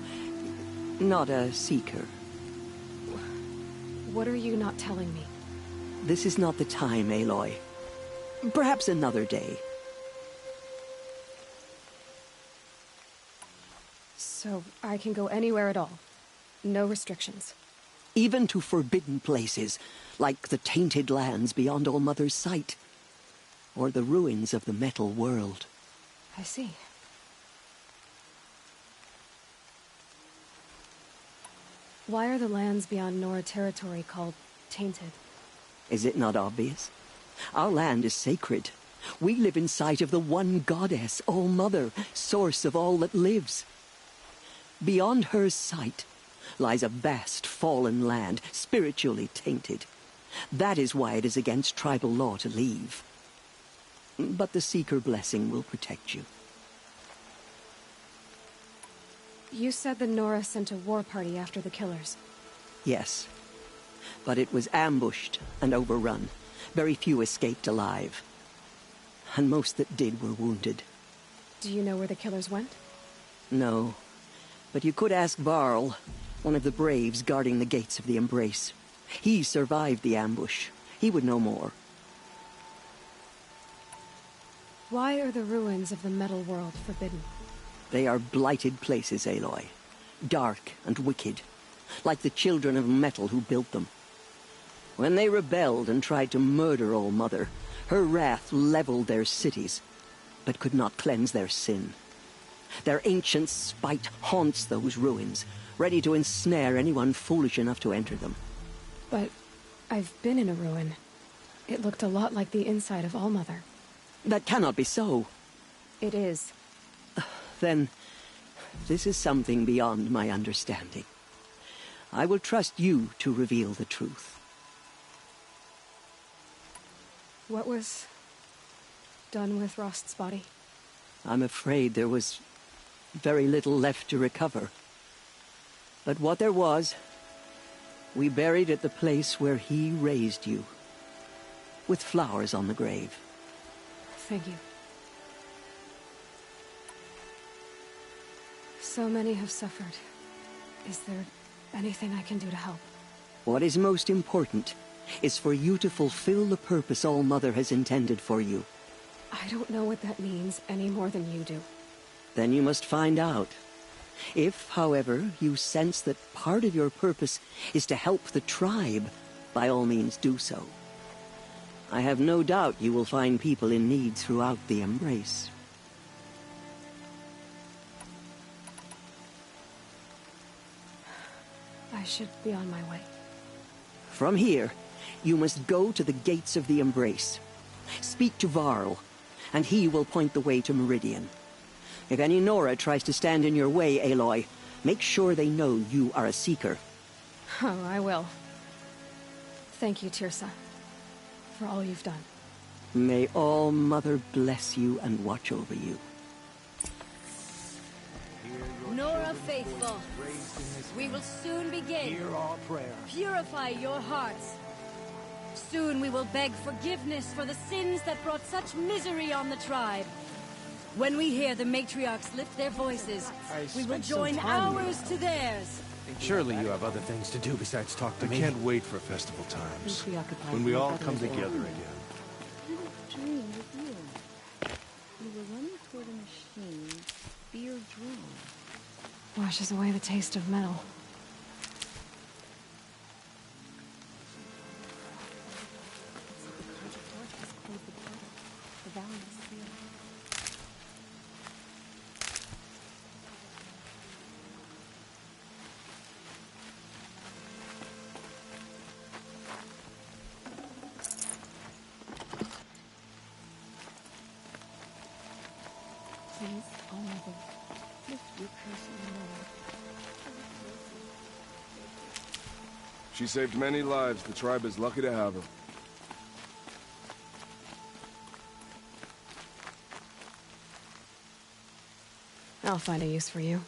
not a seeker.
What are you not telling me?
This is not the time, Aloy. Perhaps another day.
So I can go anywhere at all? No restrictions?
Even to forbidden places, like the tainted lands beyond All-Mother's sight, or the ruins of the metal world.
I see. Why are the lands beyond Nora territory called tainted?
Is it not obvious? Our land is sacred. We live in sight of the one goddess, All-Mother, source of all that lives. Beyond her sight lies a vast fallen land, spiritually tainted. That is why it is against tribal law to leave. But the Seeker blessing will protect you.
You said the Nora sent a war party after the killers.
Yes, but it was ambushed and overrun. Very few escaped alive. And most that did were wounded.
Do you know where the killers went?
No, but you could ask Varl, one of the braves guarding the gates of the Embrace. He survived the ambush. He would know more.
Why are the ruins of the metal world forbidden?
They are blighted places, Aloy. Dark and wicked, like the children of metal who built them. When they rebelled and tried to murder All-Mother, her wrath leveled their cities, but could not cleanse their sin. Their ancient spite haunts those ruins, ready to ensnare anyone foolish enough to enter them.
But I've been in a ruin. It looked a lot like the inside of All-Mother.
That cannot be so.
It is.
Then, this is something beyond my understanding. I will trust you to reveal the truth.
What was done with Rost's body?
I'm afraid there was very little left to recover. But what there was, we buried at the place where he raised you, with flowers on the grave.
Thank you. So many have suffered. Is there anything I can do to help?
What is most important is for you to fulfill the purpose All-Mother has intended for you.
I don't know what that means any more than you do.
Then you must find out. If, however, you sense that part of your purpose is to help the tribe, by all means do so. I have no doubt you will find people in need throughout the Embrace.
I should be on my way.
From here, you must go to the gates of the Embrace. Speak to Varl, and he will point the way to Meridian. If any Nora tries to stand in your way, Aloy, make sure they know you are a Seeker.
Oh, I will. Thank you, Tirsa, for all you've done.
May All-Mother bless you and watch over you.
Nora faithful, we will soon begin.
Hear our prayer.
Purify your hearts. Soon we will beg forgiveness for the sins that brought such misery on the tribe. When we hear the matriarchs lift their voices, we will join ours to theirs.
Surely you have other things to do besides talk to me.
I can't wait for festival times, when we all come together again.
Dream with you. You were running toward a machine, fear drawn.
Washes away the taste of metal.
The valley is sealed. Please, oh mother, lift your curse on the Lord.
She saved many lives. The tribe is lucky to have her.
I'll find a use for you.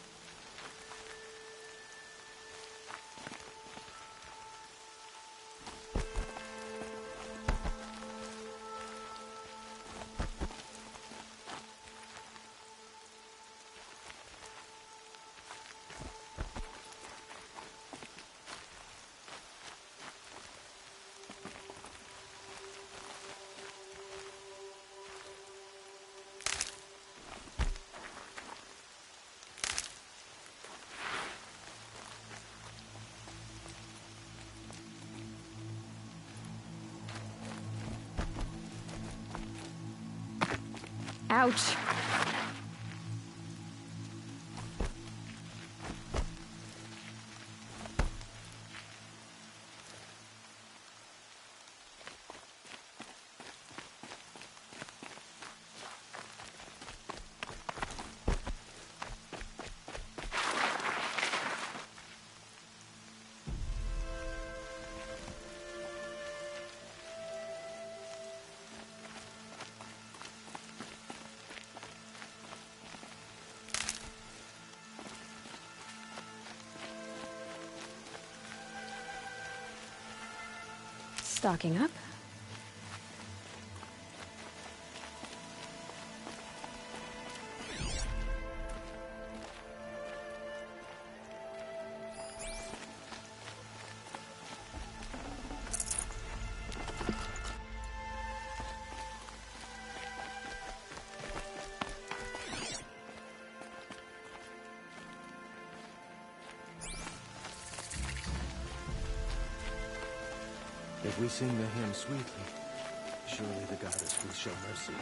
Ouch. Stocking up.
If we sing the hymn sweetly, surely the goddess will show mercy.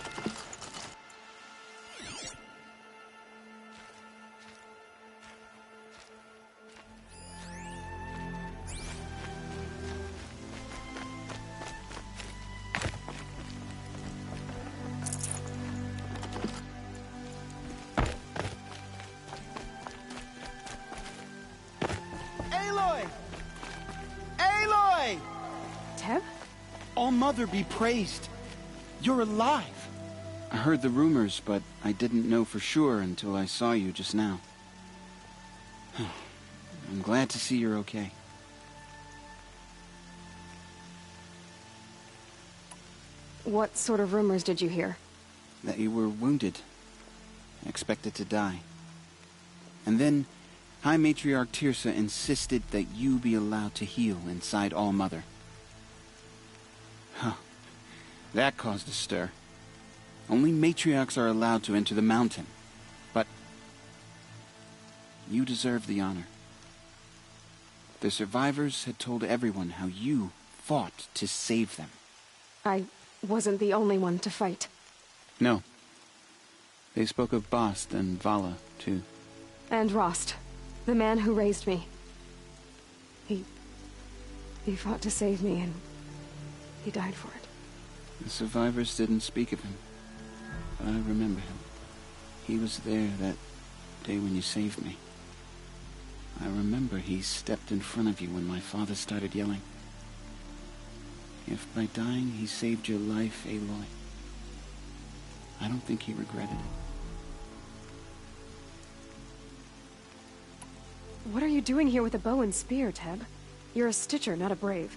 Aloy! Aloy!
Teb?
All-Mother be praised. You're alive.
I heard the rumors, but I didn't know for sure until I saw you just now. I'm glad to see you're okay.
What sort of rumors did you hear?
That you were wounded. Expected to die. And then, High Matriarch Tirsa insisted that you be allowed to heal inside All-Mother. Huh. That caused a stir. Only matriarchs are allowed to enter the mountain. But you deserve the honor. The survivors had told everyone how you fought to save them.
I wasn't the only one to fight.
No. They spoke of Bast and Vala, too.
And Rost, the man who raised me. He fought to save me, and he died for it.
The survivors didn't speak of him, but I remember him. He was there that day when you saved me. I remember he stepped in front of you when my father started yelling. If by dying he saved your life, Aloy, I don't think he regretted it.
What are you doing here with a bow and spear, Teb? You're a Stitcher, not a Brave.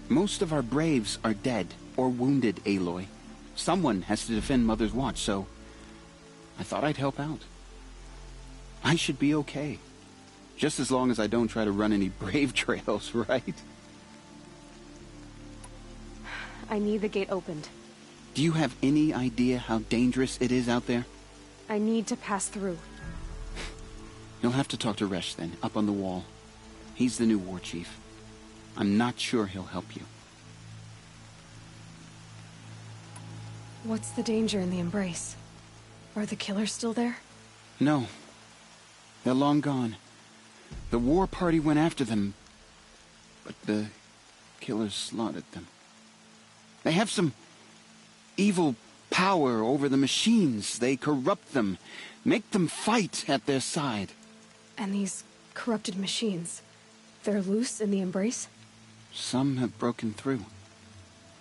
Most of our Braves are dead or wounded, Aloy. Someone has to defend Mother's Watch, so I thought I'd help out. I should be okay. Just as long as I don't try to run any Brave trails, right?
I need the gate opened.
Do you have any idea how dangerous it is out there?
I need to pass through.
You'll have to talk to Resh then, up on the wall. He's the new war chief. I'm not sure he'll help you.
What's the danger in the Embrace? Are the killers still there?
No. They're long gone. The war party went after them, but the killers slaughtered them. They have some evil power over the machines. They corrupt them, make them fight at their side.
And these corrupted machines, they're loose in the Embrace?
Some have broken through.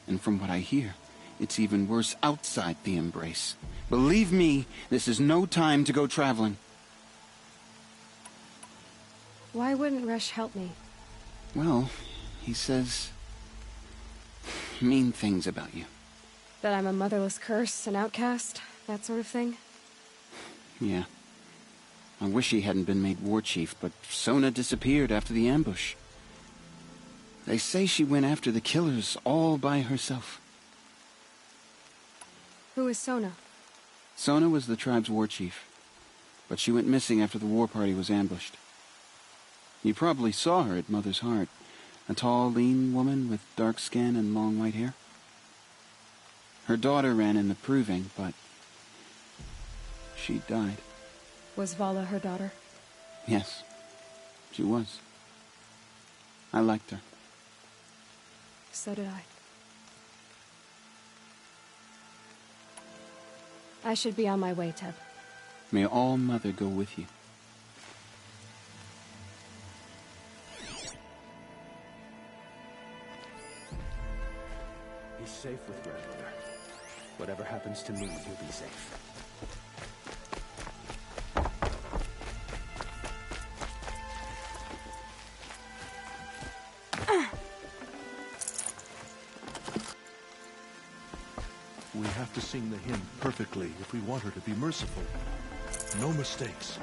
And from what I hear, it's even worse outside the Embrace. Believe me, this is no time to go traveling.
Why wouldn't Resh help me?
Well, he says mean things about you.
That I'm a motherless curse, an outcast, that sort of thing?
Yeah. I wish he hadn't been made war chief, but Sona disappeared after the ambush. They say she went after the killers all by herself.
Who is Sona?
Sona was the tribe's war chief, but she went missing after the war party was ambushed. You probably saw her at Mother's Heart. A tall, lean woman with dark skin and long white hair. Her daughter ran in the proving, but she died.
Was Vala her daughter?
Yes, she was. I liked her.
So did I should be on my way, Teb.
May All-Mother go with you.
Be safe with grandmother. Whatever happens to me, you'll be safe.
We have to sing the hymn perfectly if we want her to be merciful. No mistakes.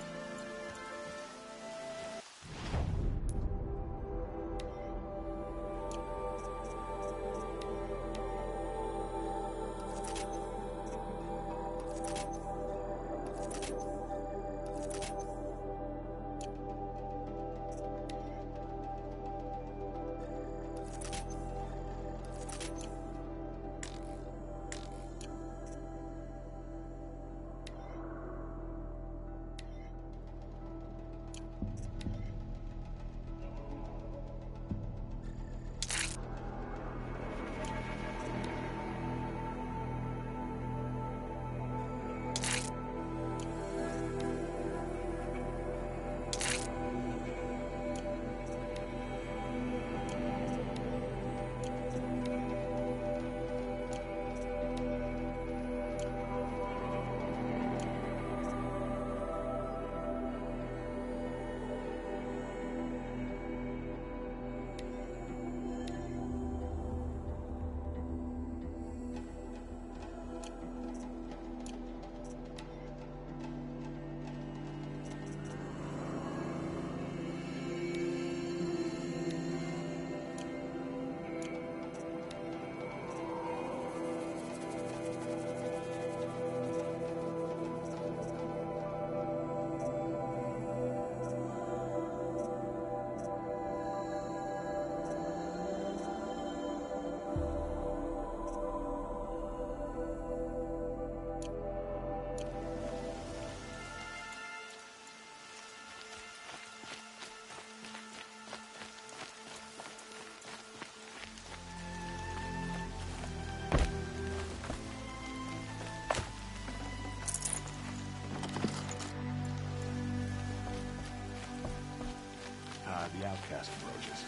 The outcast approaches.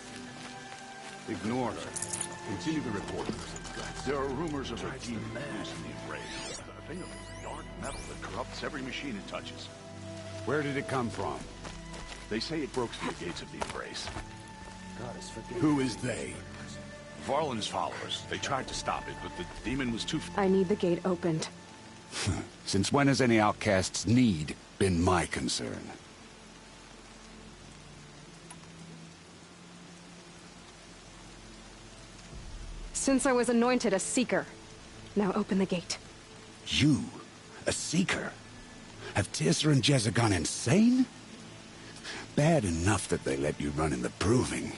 Ignore her. Continue the report. There are rumors of a demon using the embrace. A thing of dark metal that corrupts every machine it touches. Where did it come from? They say it broke through the gates of the embrace. Who is they? Varlin's followers. They tried to stop it, but the demon was too...
I need the gate opened.
Since when has any outcast's need been my concern?
Since I was anointed a Seeker. Now open the gate.
You? A Seeker? Have Teersa and Jezza gone insane? Bad enough that they let you run in the Proving.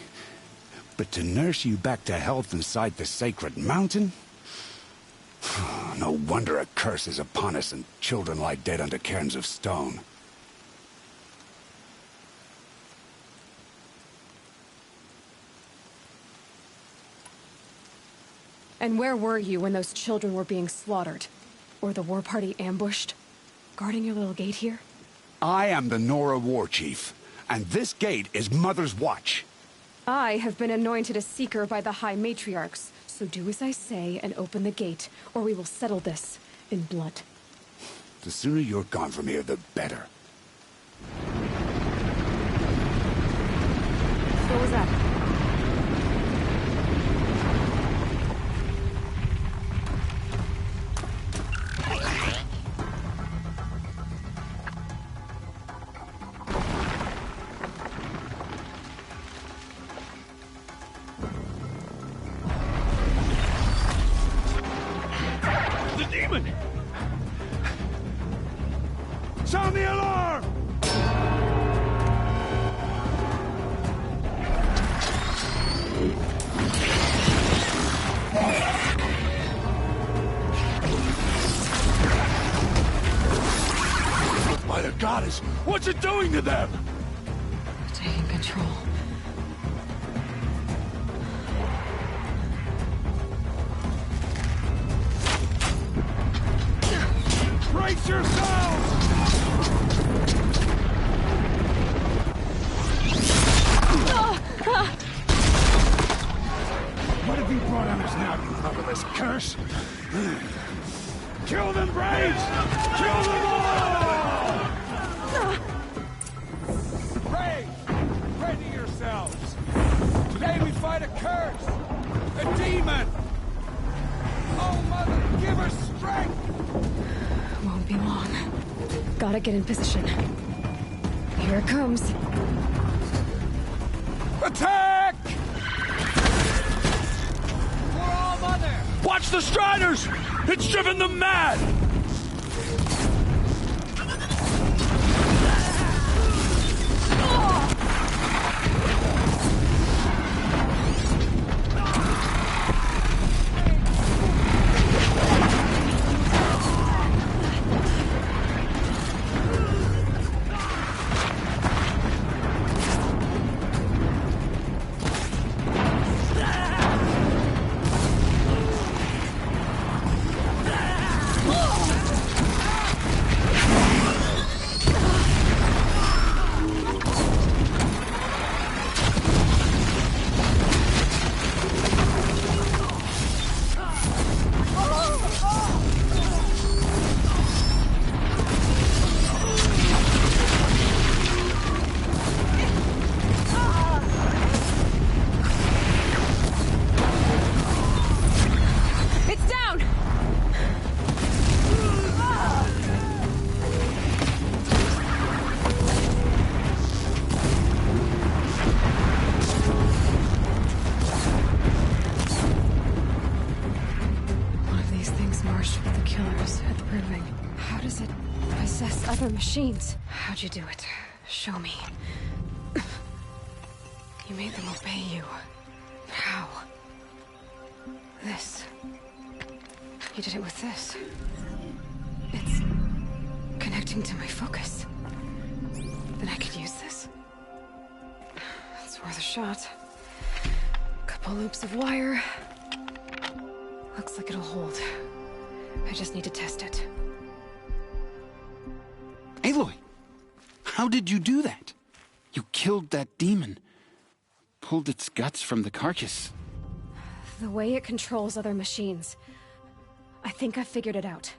But to nurse you back to health inside the sacred mountain? No wonder a curse is upon us and children lie dead under cairns of stone.
And where were you when those children were being slaughtered? Or the war party ambushed? Guarding your little gate here?
I am the Nora war chief, and this gate is Mother's watch.
I have been anointed a Seeker by the High Matriarchs, so do as I say and open the gate, or we will settle this in blood.
The sooner you're gone from here, the better.
What was that?
Sound the alarm!
goddess! What's it doing to them?
Taking control.
Brace yourselves! What have you brought on us now, you motherless curse? Kill them, Braves! Kill them all! Braves, ready yourselves! Today we fight a curse! A demon! Oh, Mother, give her strength!
Won't be long. Gotta get in position. Here it comes.
Attack! For all Mother!
Watch the Striders! It's driven them mad!
Machines. How'd you do it? Show me. You made them obey you. How? This. You did it with this. It's connecting to my focus. Then I could use this. It's worth a shot. Couple loops of wire. Looks like it'll hold. I just need to test it.
Aloy! How did you do that? You killed that demon. Pulled its guts from the carcass.
The way it controls other machines. I think I figured it out.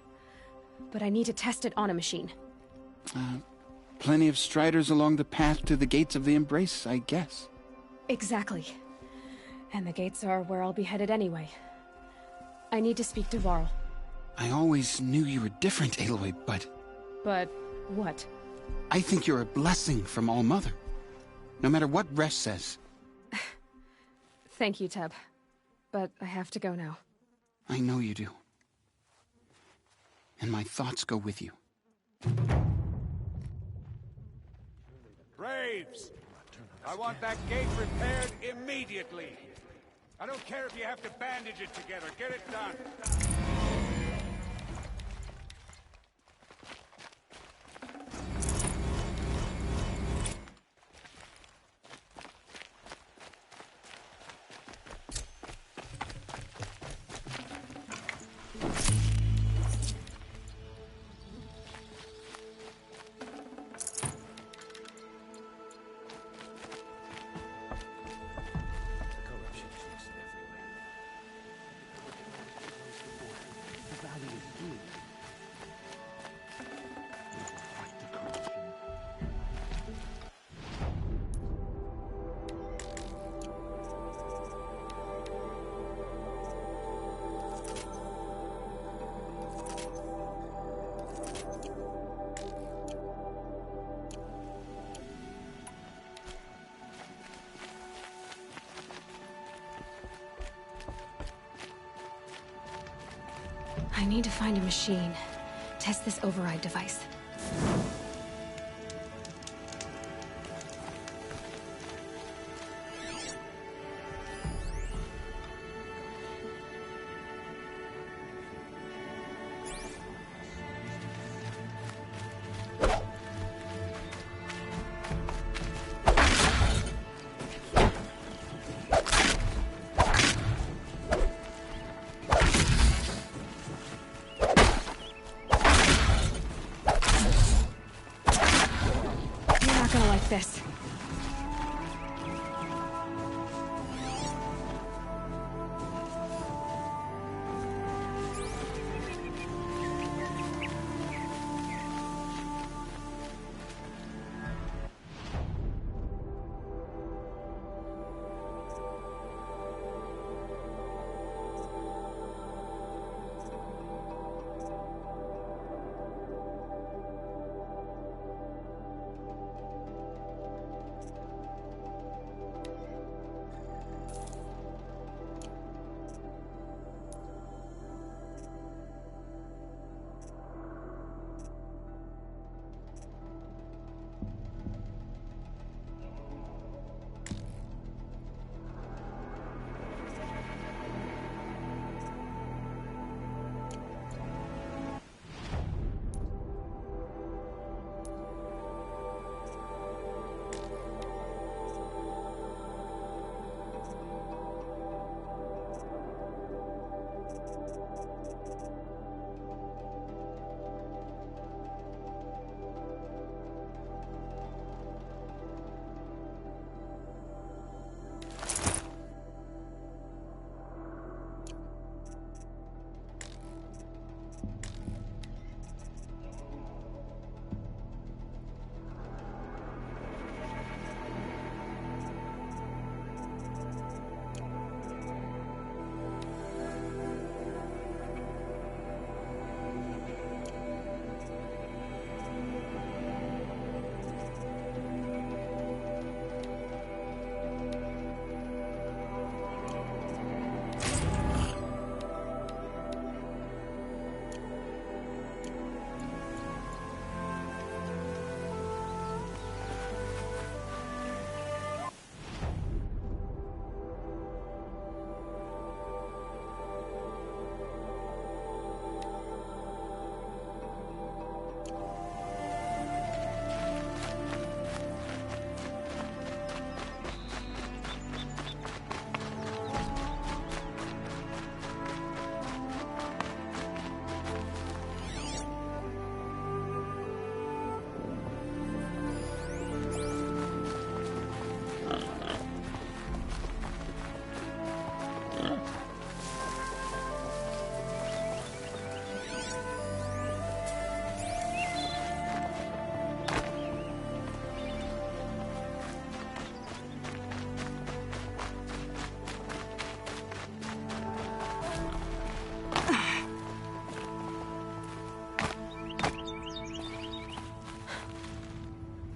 But I need to test it on a machine.
Plenty of Striders along the path to the gates of the Embrace, I guess.
Exactly. And the gates are where I'll be headed anyway. I need to speak to Varl.
I always knew you were different, Aloy, but...
But what?
I think you're a blessing from All Mother. No matter what Resh says.
Thank you, Teb. But I have to go now.
I know you do. And my thoughts go with you.
Braves! I want that gate repaired immediately. I don't care if you have to bandage it together. Get it done.
I need to find a machine. Test this override device. this.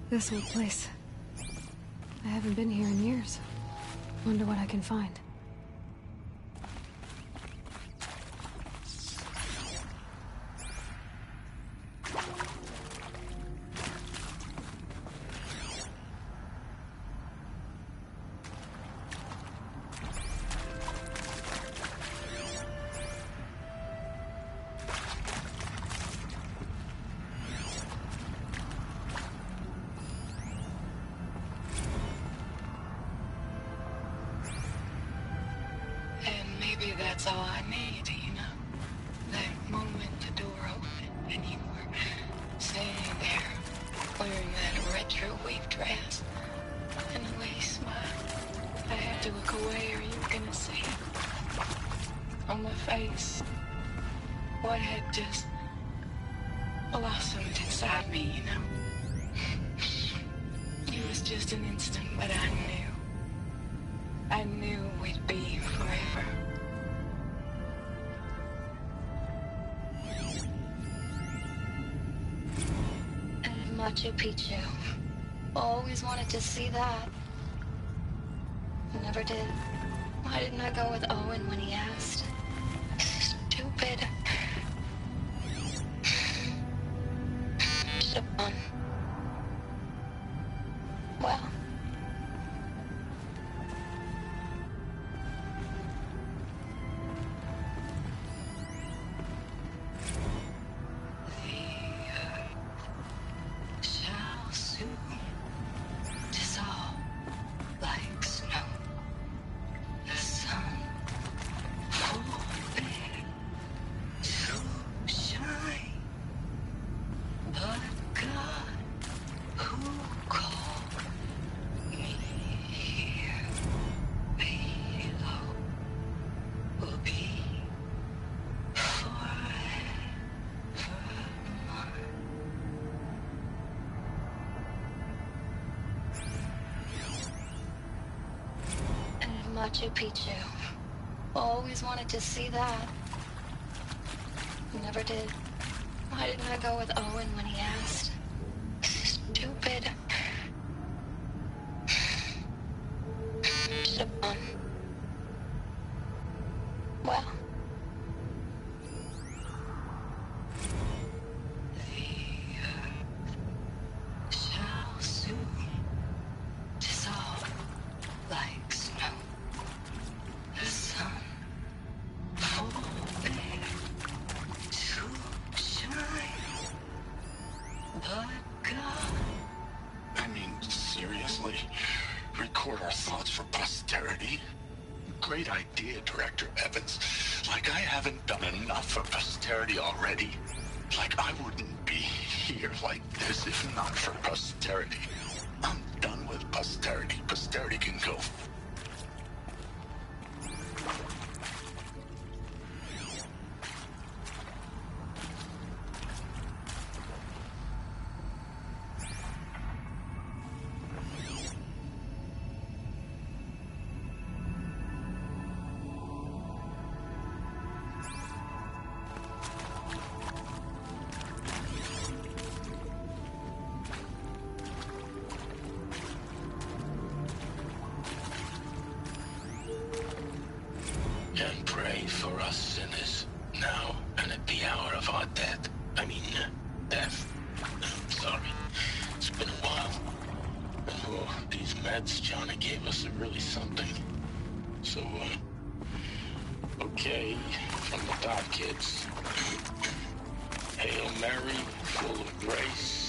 This old place. I haven't been here in years. Wonder what I can find.
Maybe that's all I need, you know? That moment the door opened and you were standing there wearing that retro wave dress and the way you smiled. I had to look away or you were gonna see on my face what had just blossomed inside me, you know? It was just an instant, but I knew we'd be forever.
Machu Picchu. Always wanted to see that. Never did. Why didn't I go with Owen when he asked?
Stupid. Should've gone. Well.
God. Machu Picchu. Always wanted to see that. Never did. Why didn't I go with Owen when he asked? Stupid. Should have gone. Well. Shall soon dissolve like snow. The sun forbade to shine. But God.
I mean, seriously? Record our thoughts for posterity? Great idea, Director Evans. Like I haven't done enough for posterity already. Like I wouldn't be here like this if not for posterity. I'm done with posterity. Posterity can go. And pray for us sinners, now and at the hour of our death. Death. Sorry. It's been a while. And these meds Johnny gave us are really something. So, okay, from the top, kids. Hail Mary, full of grace.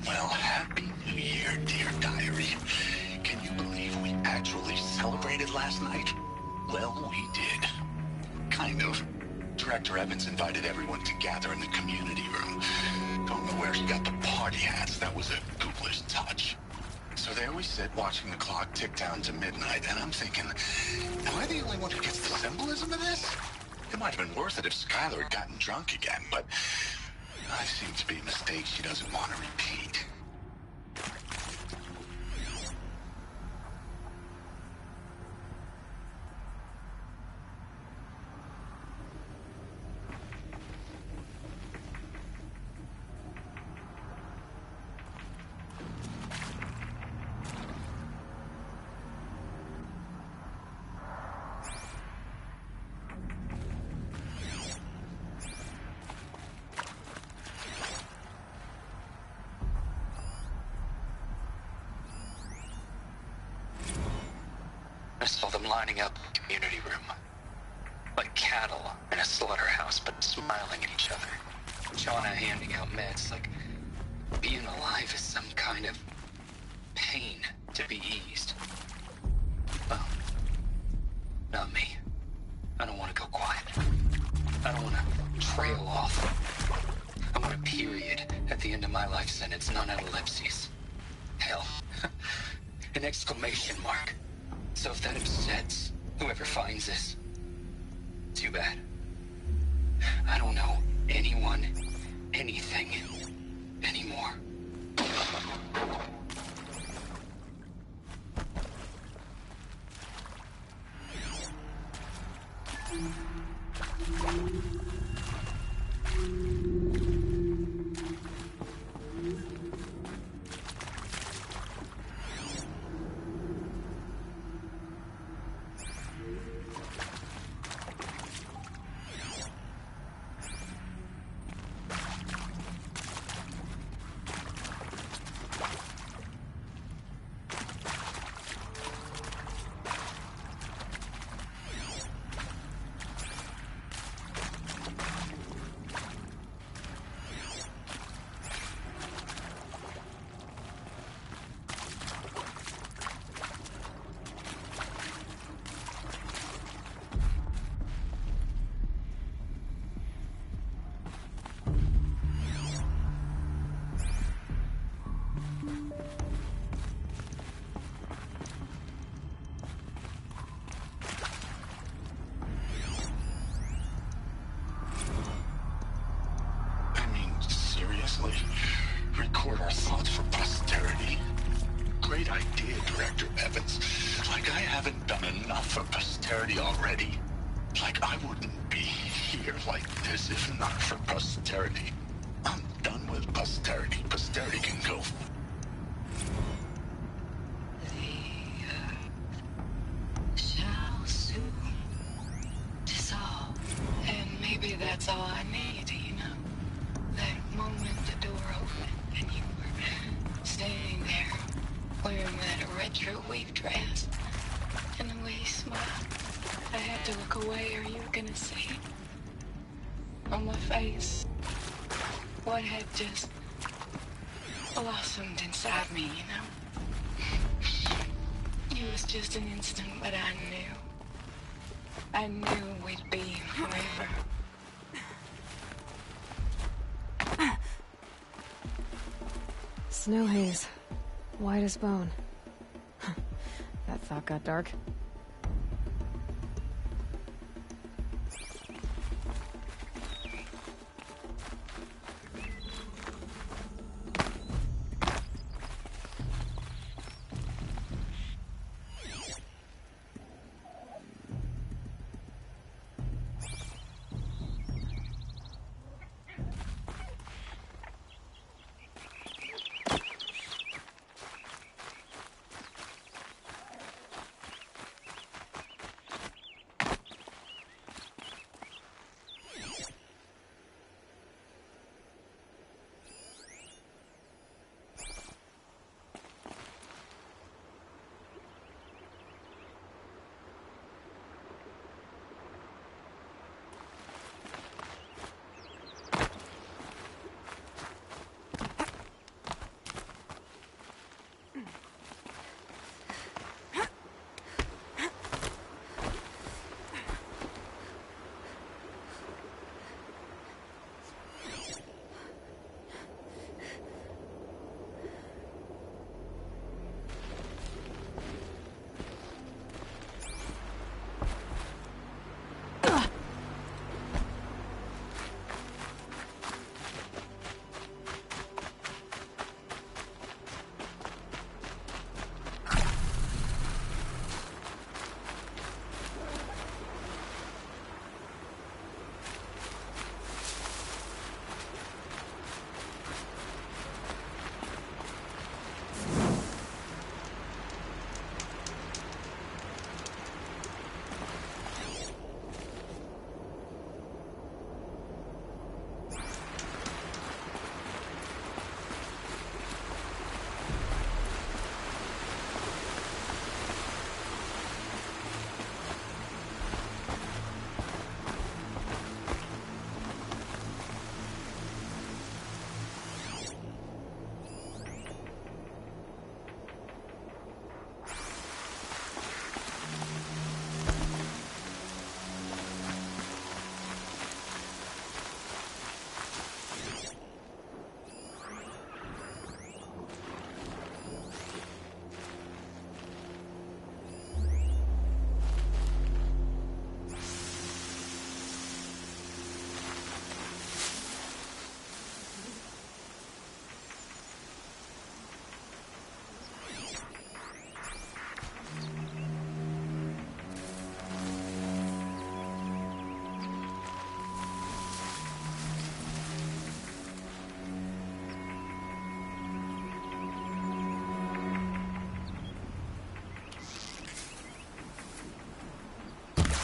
Well, Happy New Year, dear diary. Can you believe we actually celebrated last night? Well, we did. Kind of. Director Evans invited everyone to gather in the community room. Don't know where he got the party hats. That was a ghoulish touch. So there we sit, watching the clock tick down to midnight, and I'm thinking, am I the only one who gets the symbolism of this? It might have been worth it if Skylar had gotten drunk again, but I seem to be a mistake she doesn't want to repeat.
I saw them lining up in the community room. Like cattle in a slaughterhouse, but smiling at each other. Shauna handing out meds, like being alive is some kind of pain to be eased. Well, not me. I don't want to go quiet. I don't want to trail off. I want a period at the end of my life sentence, none out ellipses. Hell, an exclamation mark. So if that upsets whoever finds this, too bad. I don't know anyone, anything, anymore.
continuously. Record our thoughts for posterity. Great idea, Director Evans. Like I haven't done enough for posterity already. Like I wouldn't be here like this if not for posterity. I'm done with posterity. Posterity can go.
Shall soon dissolve. And maybe that's all I need, you know? That moment the door opened and you were standing there wearing that retro weave dress. And the way you smiled, I had to look away or you were gonna see on my face what had just blossomed inside me, you know? It was just an instant, but I knew we'd be forever.
Snow haze. White as bone. That thought got dark.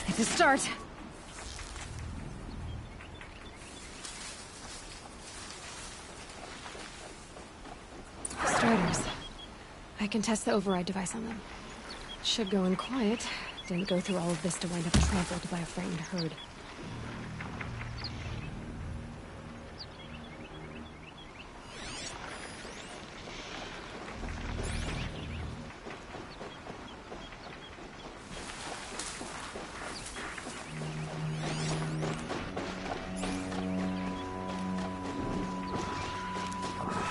It's a start. Striders. I can test the override device on them. Should go in quiet. Didn't go through all of this to wind up trampled by a frightened herd.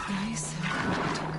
Nice and quiet.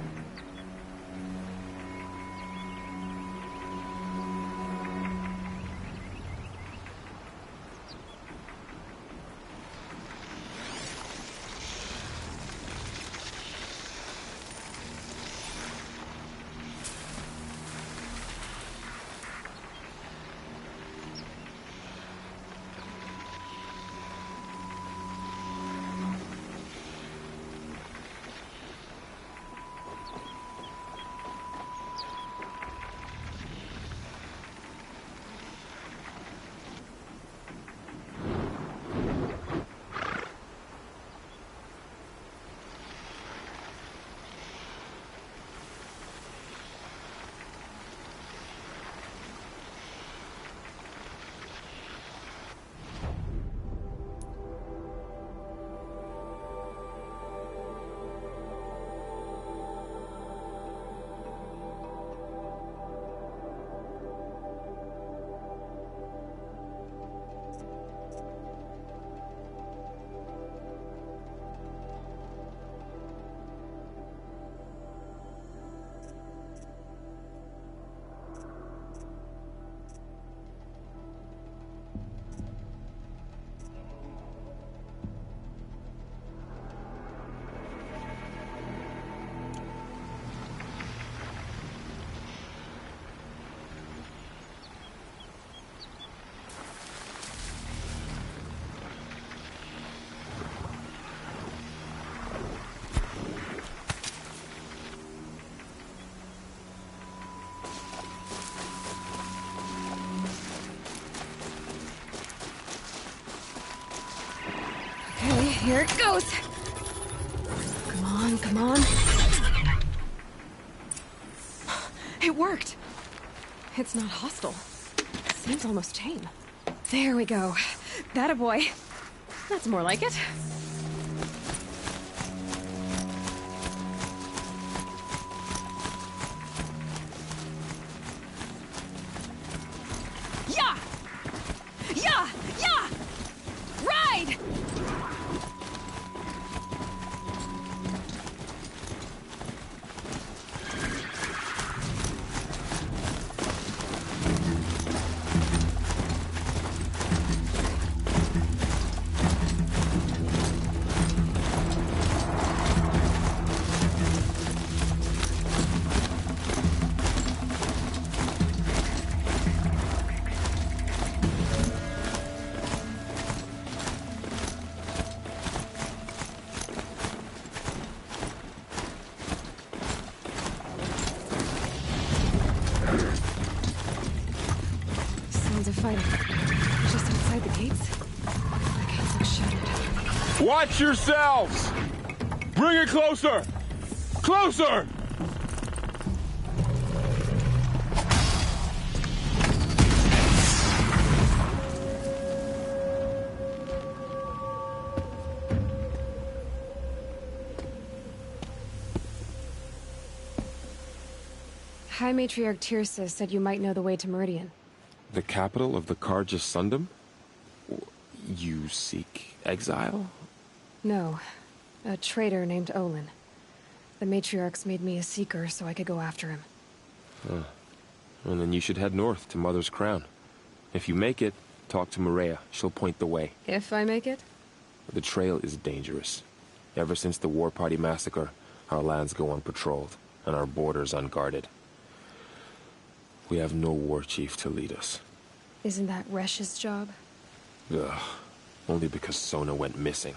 Here it goes. Come on, come on. It worked. It's not hostile. Seems almost tame. There we go. That a boy. That's more like it. Yeah! Yeah! Yeah! Ride! Fighting. Just outside the gates? The gates look shuttered.
Watch yourselves! Bring it closer! Closer!
High Matriarch Tirsa said you might know the way to Meridian.
The capital of the Carja Sundom? You seek exile?
No. A traitor named Olin. The Matriarchs made me a seeker so I could go after him.
Huh. And then you should head north to Mother's Crown. If you make it, talk to Maria. She'll point the way.
If I make it?
The trail is dangerous. Ever since the War Party massacre, our lands go unpatrolled, and our borders unguarded. We have no war chief to lead us.
Isn't that Resh's job?
Ugh. Only because Sona went missing.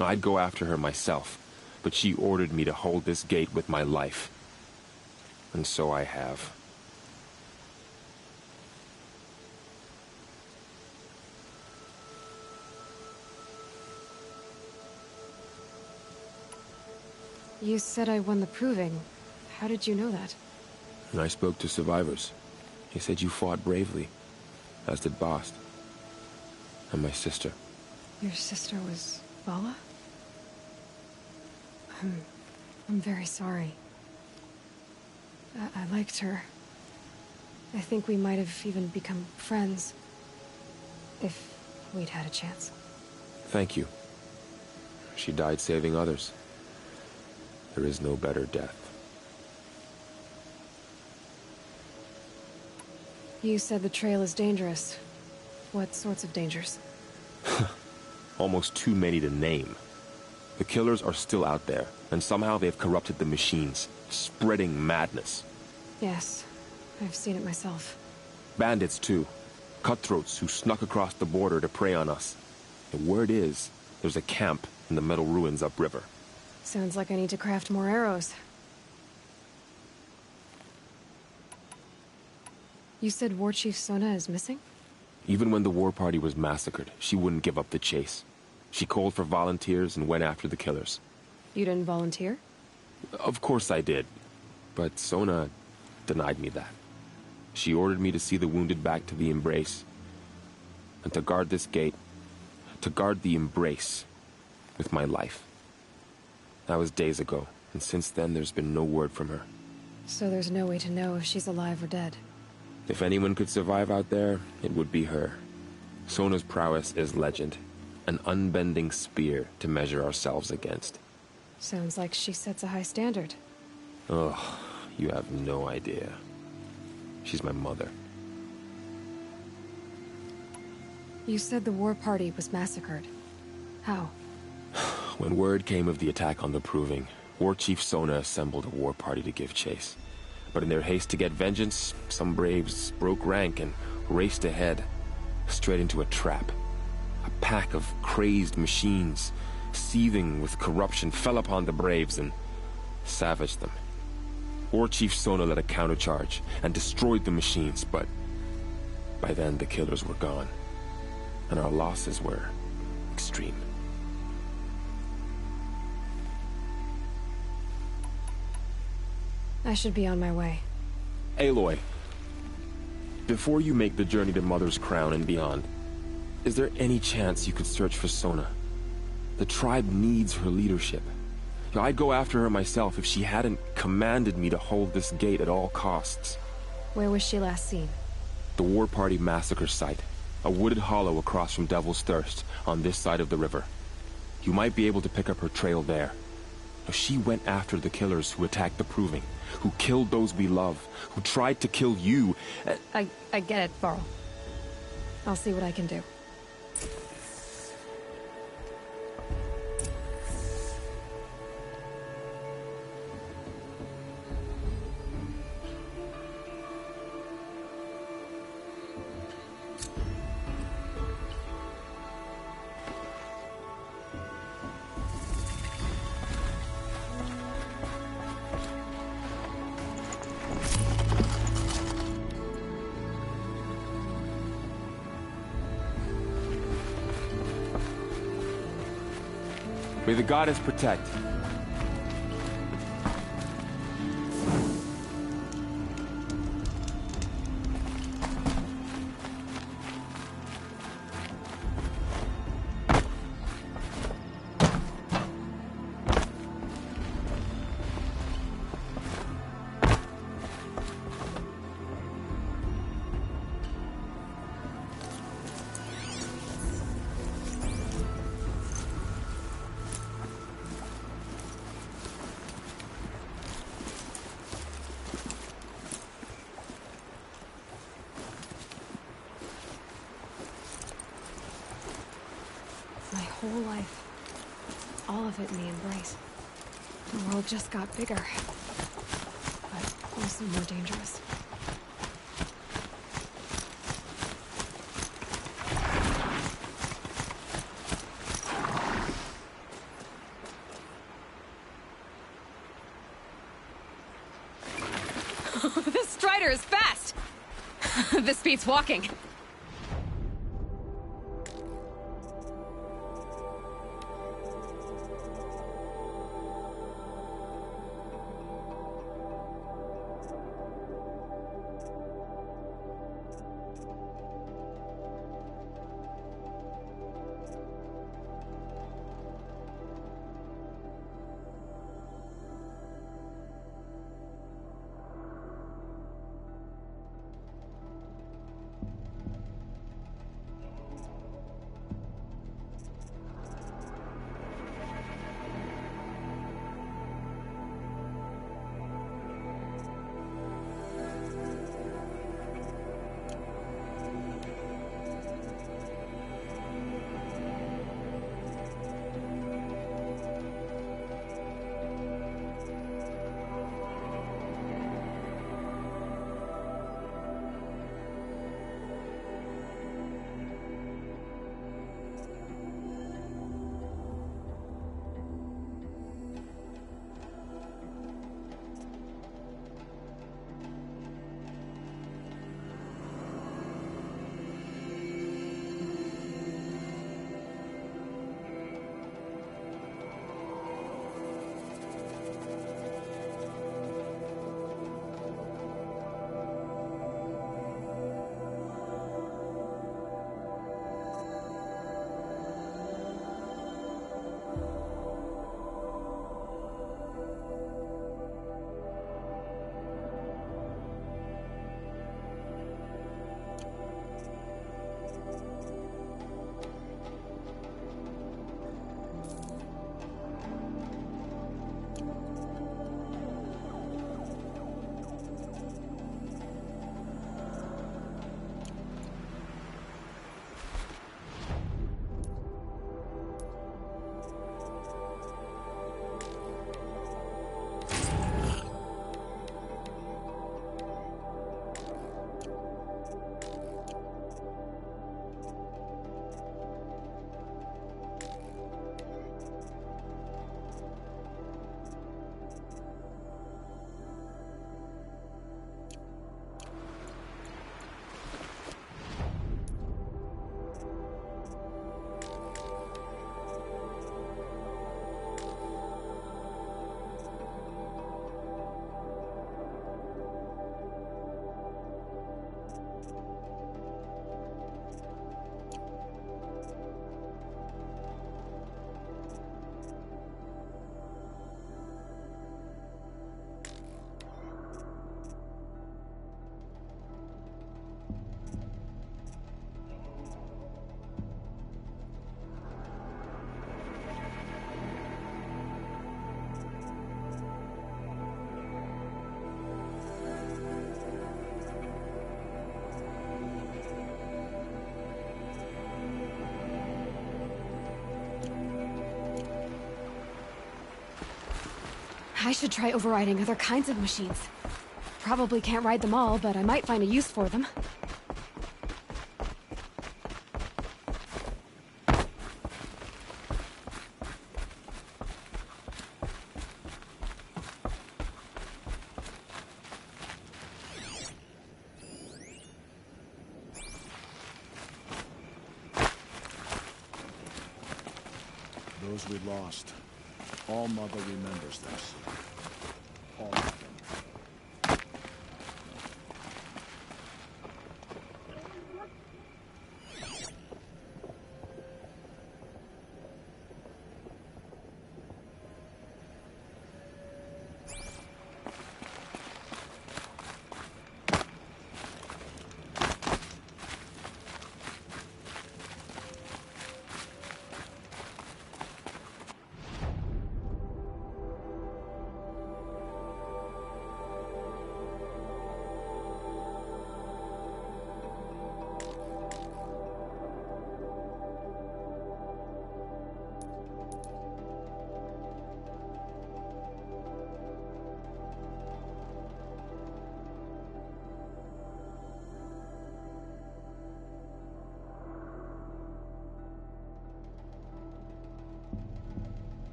Now, I'd go after her myself, but she ordered me to hold this gate with my life. And so I have.
You said I won the proving. How did you know that?
I spoke to survivors. He said you fought bravely, as did Bast. And my sister.
Your sister was Vala? I'm very sorry. I liked her. I think we might have even become friends. If we'd had a chance.
Thank you. She died saving others. There is no better death.
You said the trail is dangerous. What sorts of dangers?
Almost too many to name. The killers are still out there, and somehow they've corrupted the machines, spreading madness.
Yes, I've seen it myself.
Bandits, too. Cutthroats who snuck across the border to prey on us. The word is, there's a camp in the metal ruins upriver.
Sounds like I need to craft more arrows. You said War Chief Sona is missing?
Even when the war party was massacred, she wouldn't give up the chase. She called for volunteers and went after the killers.
You didn't volunteer?
Of course I did. But Sona denied me that. She ordered me to see the wounded back to the Embrace. And to guard this gate. To guard the Embrace. With my life. That was days ago, and since then there's been no word from her.
So there's no way to know if she's alive or dead?
If anyone could survive out there, it would be her. Sona's prowess is legend. An unbending spear to measure ourselves against.
Sounds like she sets a high standard.
Oh, you have no idea. She's my mother.
You said the war party was massacred. How?
When word came of the attack on the Proving, War Chief Sona assembled a war party to give chase. But in their haste to get vengeance, some braves broke rank and raced ahead, straight into a trap. A pack of crazed machines, seething with corruption, fell upon the braves and savaged them. War Chief Sona led a countercharge and destroyed the machines, but by then the killers were gone, and our losses were extreme.
I should be on my way.
Aloy, before you make the journey to Mother's Crown and beyond, is there any chance you could search for Sona? The tribe needs her leadership. I'd go after her myself if she hadn't commanded me to hold this gate at all costs.
Where was she last seen?
The War Party massacre site. A wooded hollow across from Devil's Thirst, on this side of the river. You might be able to pick up her trail there. She went after the killers who attacked the Proving, who killed those we love, who tried to kill you.
I get it, Varl. I'll see what I can do.
May the goddess protect.
My whole life. All of it in the embrace. The world just got bigger. But also more dangerous.
This Strider is fast! This beats walking.
I should try overriding other kinds of machines. Probably can't ride them all, but I might find a use for them.
Those we lost. All Mother remembers this. All of them.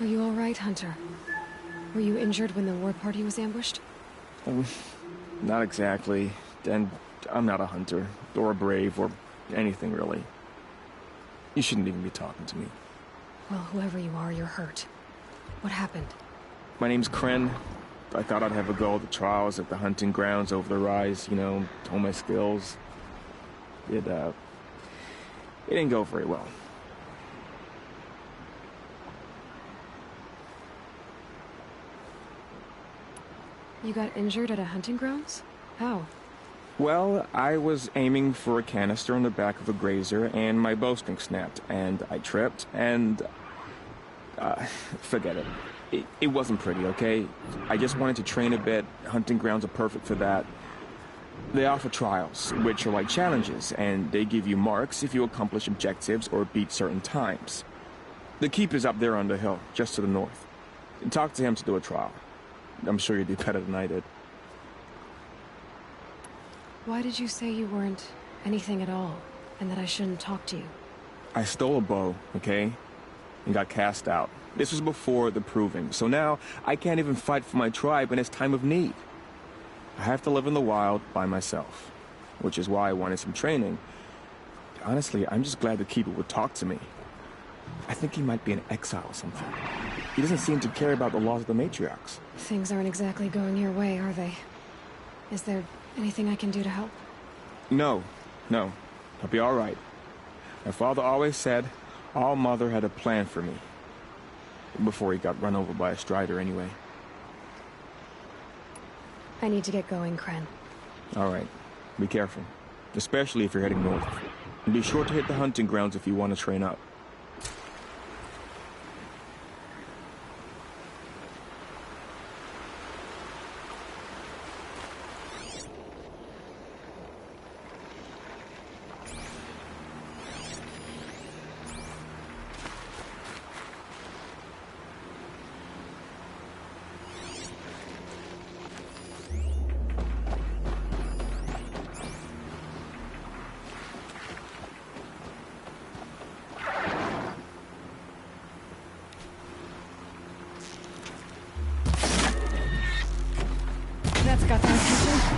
Are you all right, Hunter? Were you injured when the war party was ambushed?
Not exactly. And I'm not a hunter, or a brave, or anything really. You shouldn't even be talking to me.
Well, whoever you are, you're hurt. What happened?
My name's Kren. I thought I'd have a go at the trials at the hunting grounds over the rise, you know, hone my skills. It didn't go very well.
You got injured at a hunting grounds? How?
Well, I was aiming for a canister on the back of a grazer, and my bowstring snapped, and I tripped, and... forget it. It wasn't pretty, okay? I just wanted to train a bit. Hunting grounds are perfect for that. They offer trials, which are like challenges, and they give you marks if you accomplish objectives or beat certain times. The keep is up there on the hill, just to the north. Talk to him to do a trial. I'm sure you'd do better than I did.
Why did you say you weren't anything at all, and that I shouldn't talk to you?
I stole a bow, okay? And got cast out. This was before the proving, so now I can't even fight for my tribe in its time of need. I have to live in the wild by myself, which is why I wanted some training. Honestly, I'm just glad the Keeper would talk to me. I think he might be in exile or something. He doesn't seem to care about the laws of the matriarchs.
Things aren't exactly going your way, are they? Is there anything I can do to help?
No. I'll be all right. My father always said All Mother had a plan for me. Before he got run over by a strider, anyway.
I need to get going, Kren.
All right. Be careful. Especially if you're heading north. And be sure to hit the hunting grounds if you want to train up.
That's got their attention.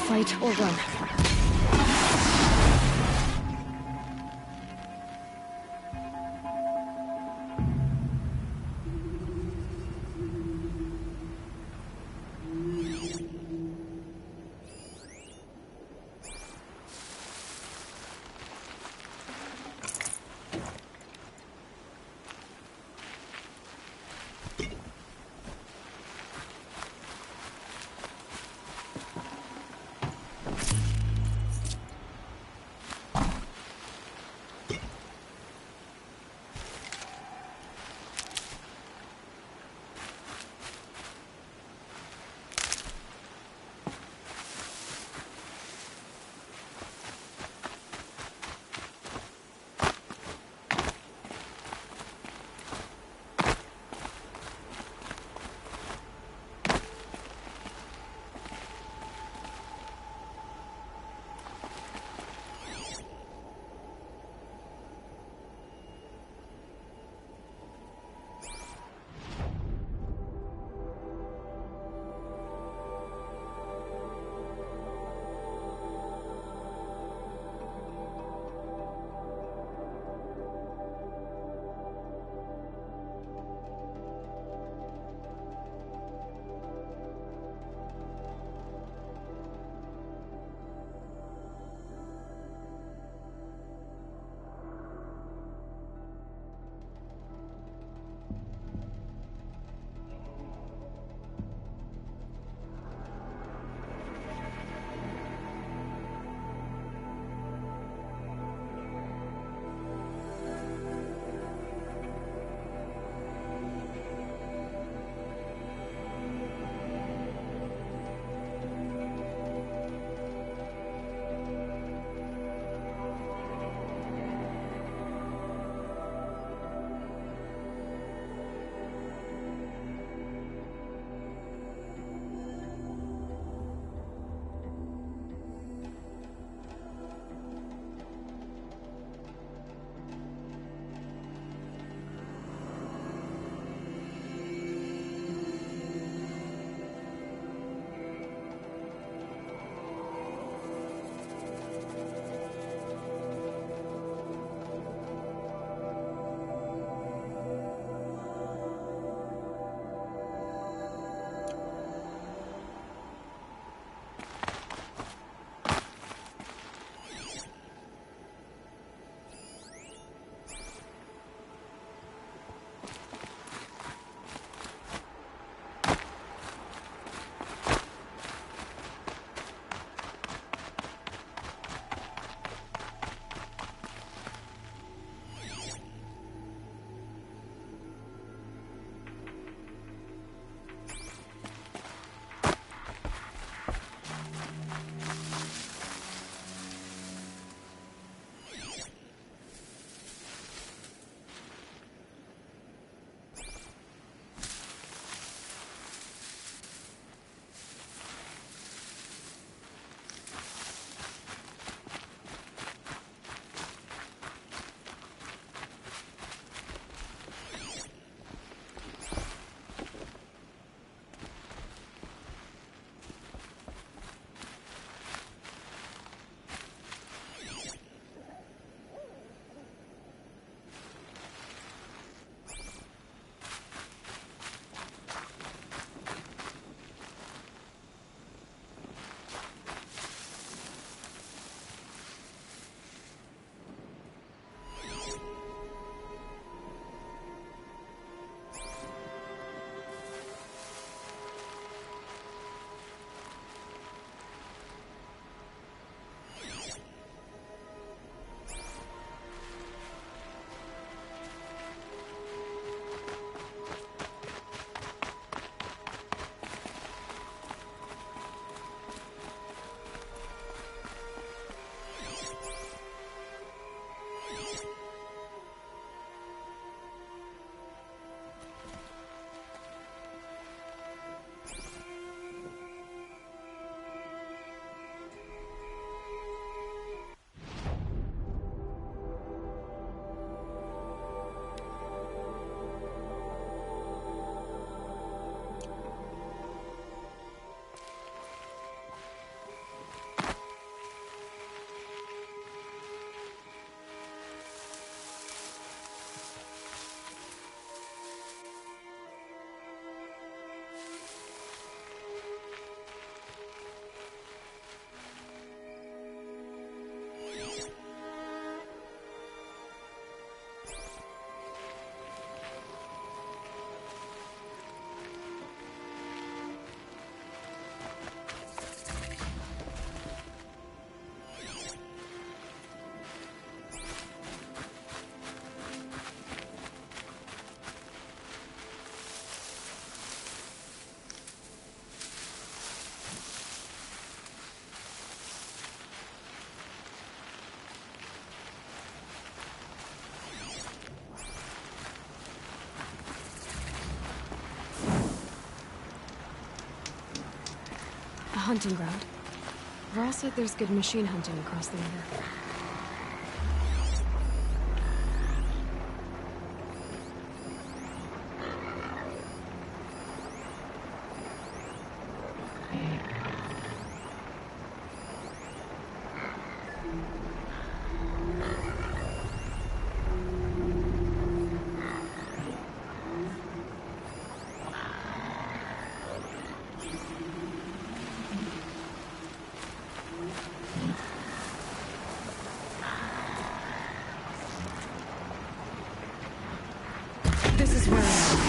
Fight or run. hunting ground. Varl said there's good machine hunting across the river. This is where I am.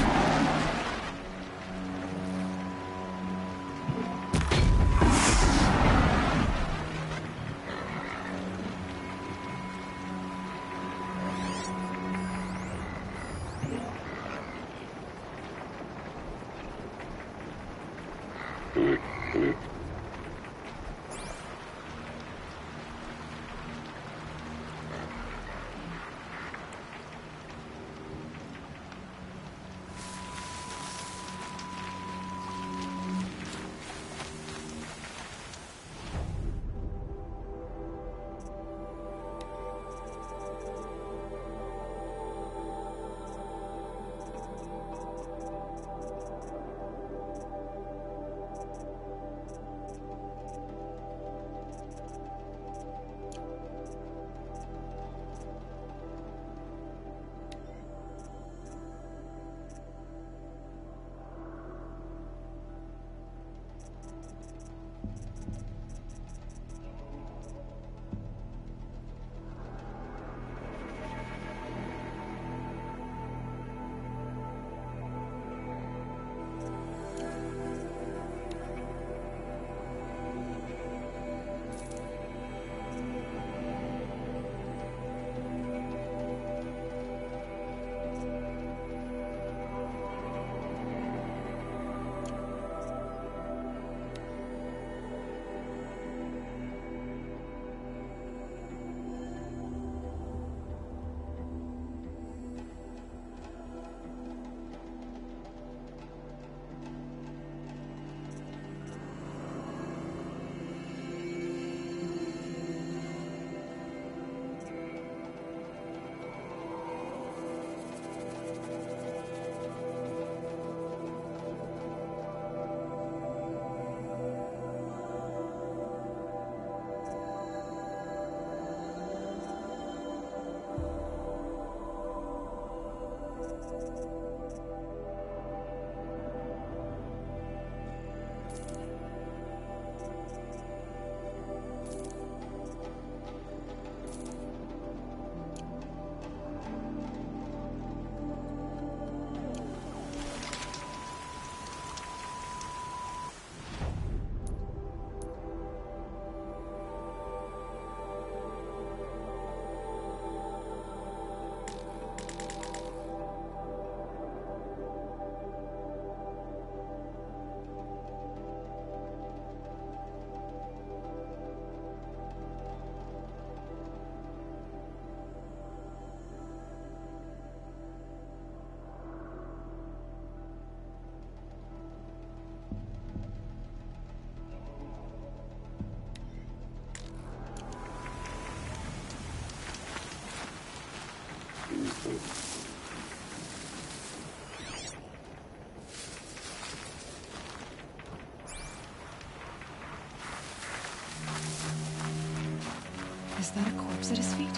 Is that a corpse at his feet?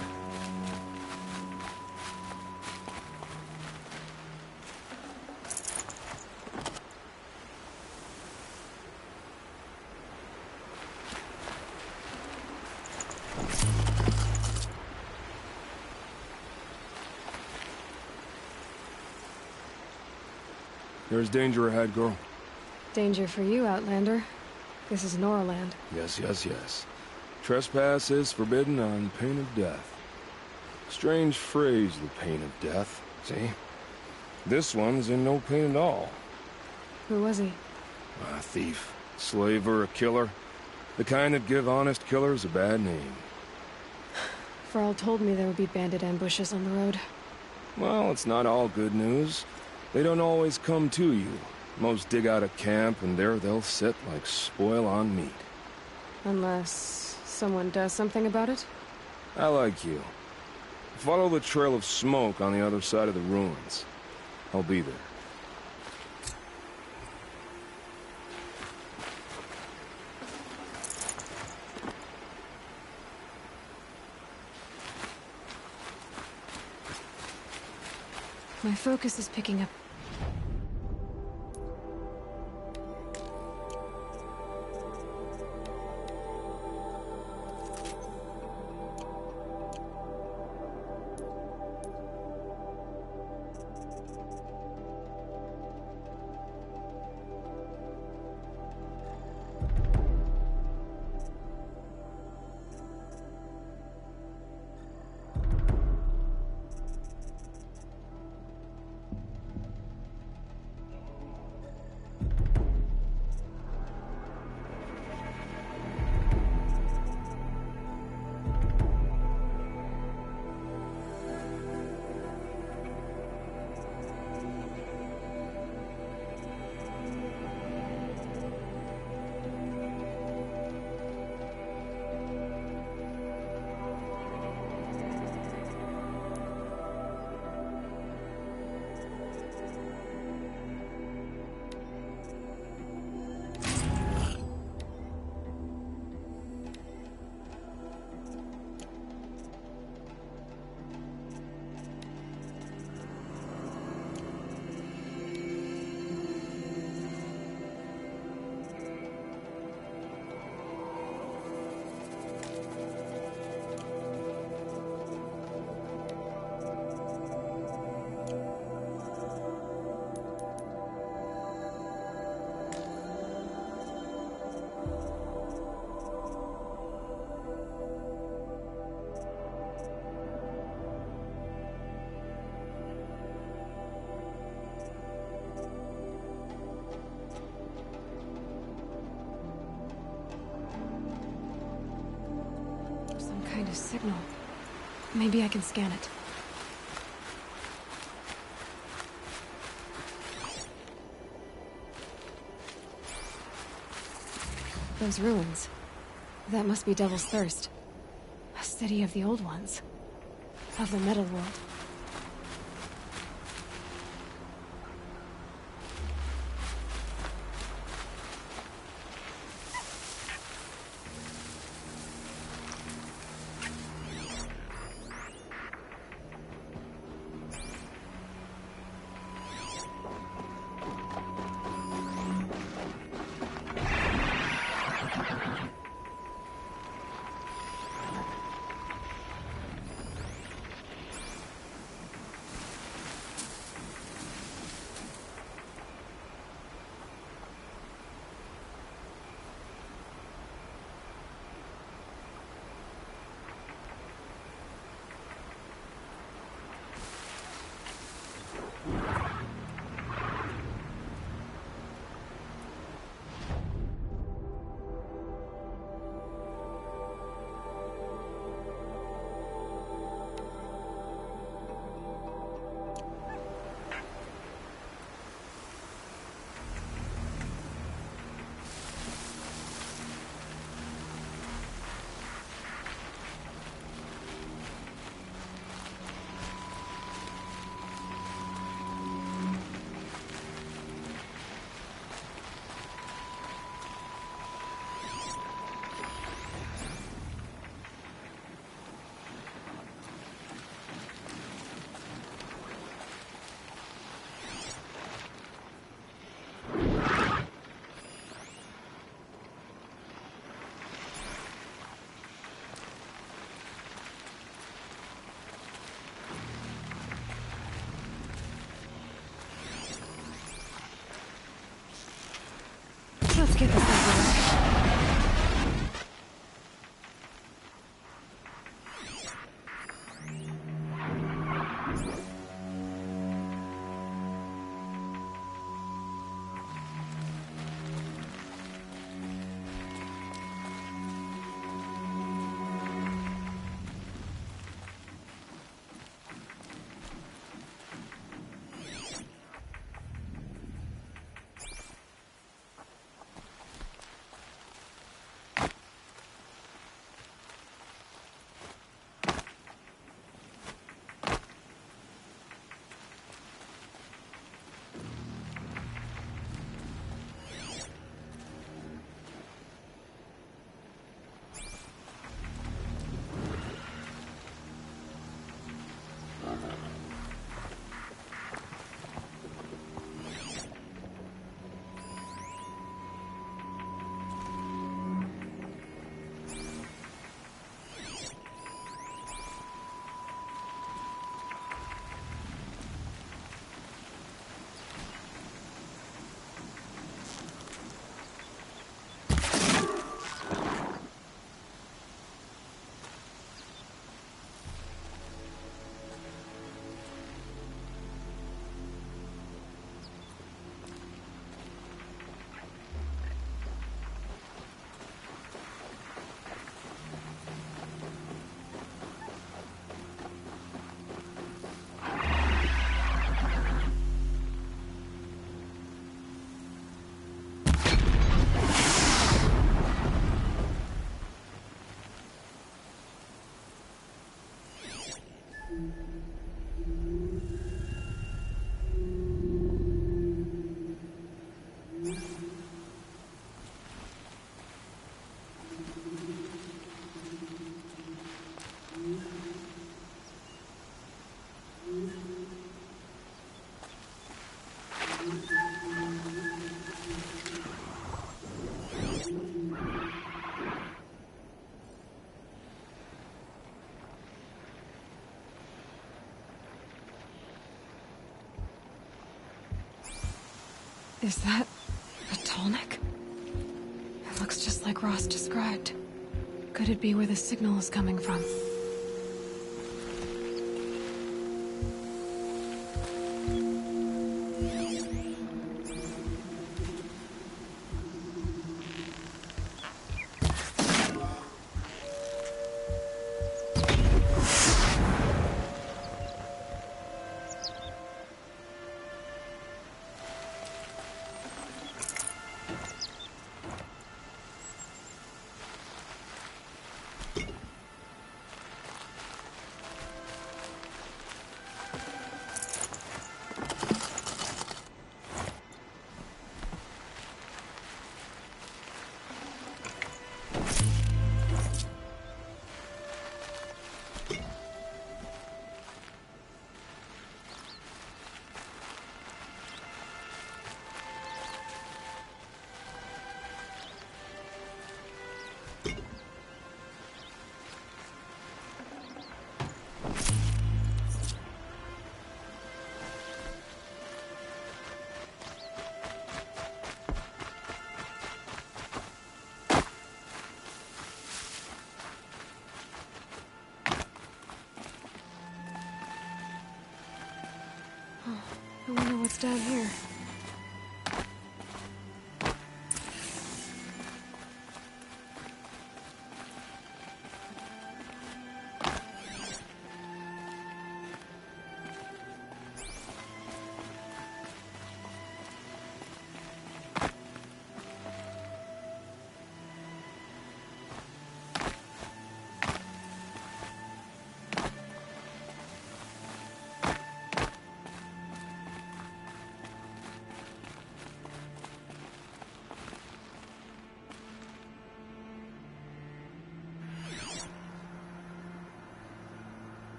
There's danger ahead, girl.
Danger for you, Outlander. This is Noraland.
Yes, yes, yes. Trespass is forbidden on pain of death. Strange phrase, the pain of death, see? This one's in no pain at all.
Who was he?
A thief, slaver, a killer. The kind that give honest killers a bad name.
Varl told me there would be bandit ambushes on the road.
Well, it's not all good news. They don't always come to you. Most dig out of camp, and there they'll sit like spoil on meat.
Unless someone does something about it?
I like you. Follow the trail of smoke on the other side of the ruins. I'll be there.
My focus is picking up. Kind of signal. Maybe I can scan it. Those ruins. That must be Devil's Thirst. A city of the old ones. Of the metal world. Let's get this over with. Is that a Tallneck? It looks just like Ross described. Could it be where the signal is coming from? I wonder what's down here.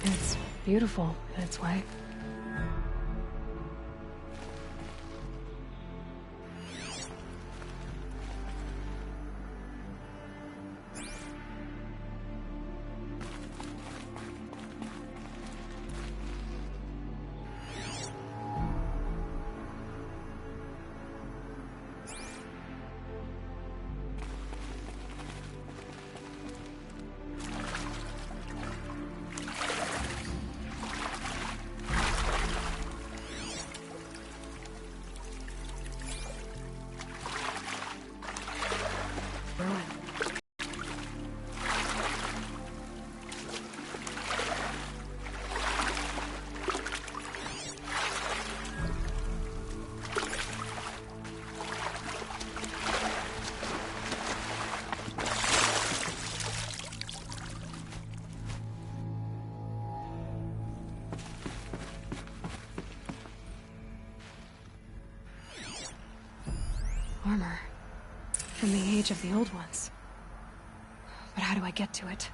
It's beautiful in its way. Armor. From the age of the old ones. But how do I get to it?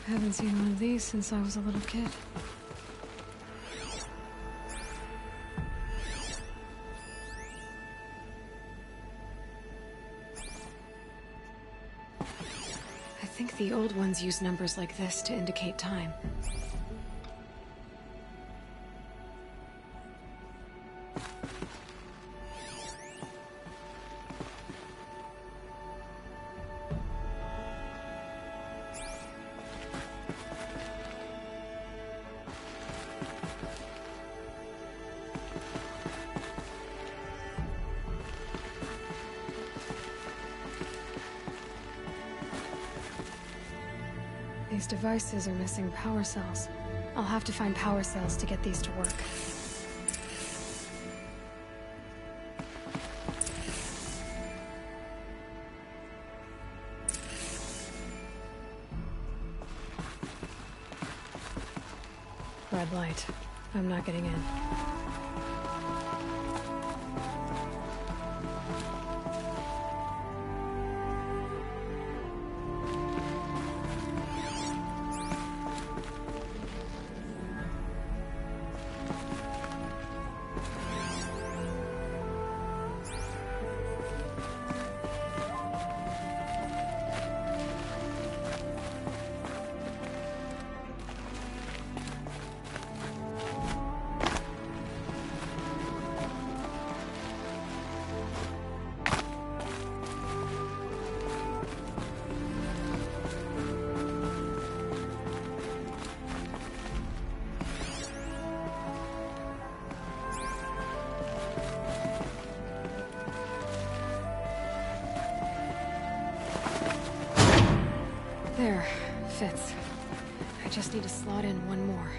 I haven't seen one of these since I was a little kid. think the old ones used numbers like this to indicate time. These devices are missing power cells. I'll have to find power cells to get these to work. Red light. I'm not getting in. There. Fits. I just need to slot in one more.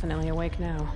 definitely awake now.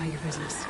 not your business.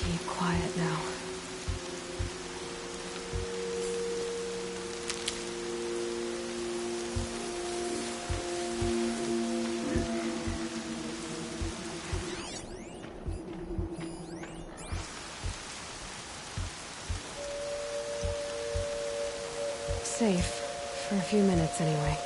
Keep quiet now. Safe. For a few minutes, anyway.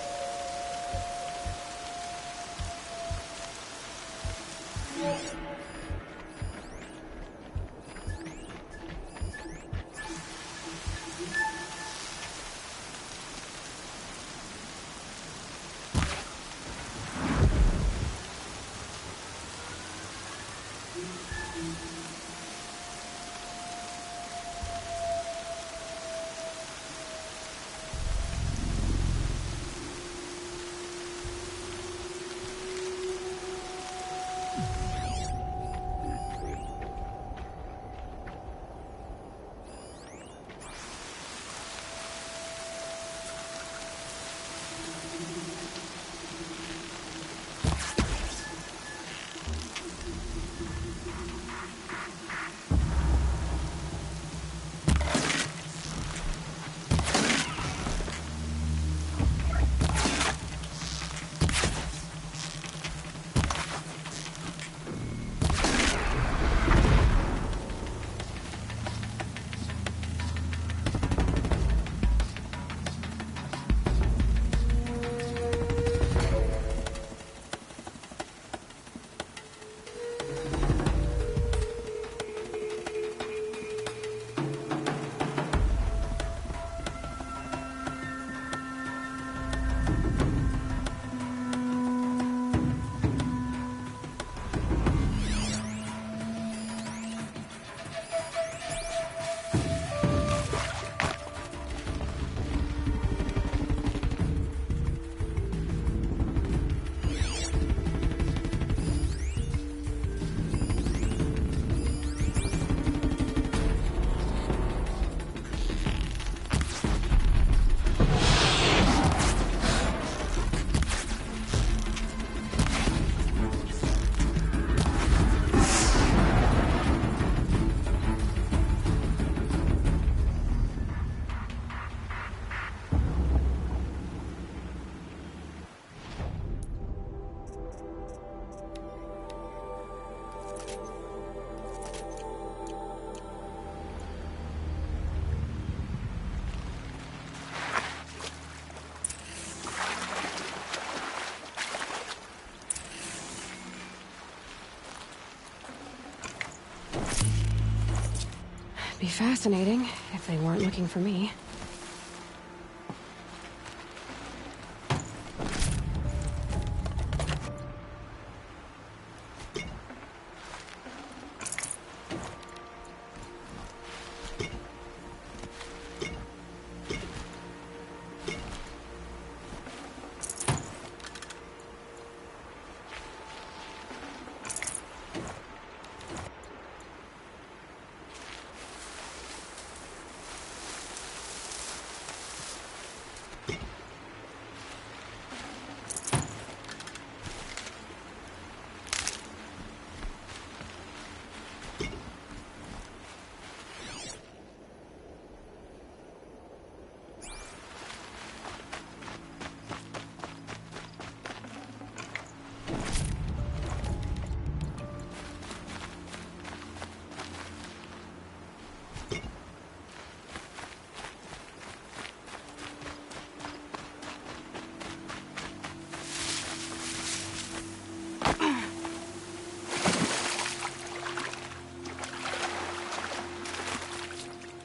be fascinating if they weren't looking for me.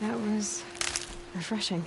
That was refreshing.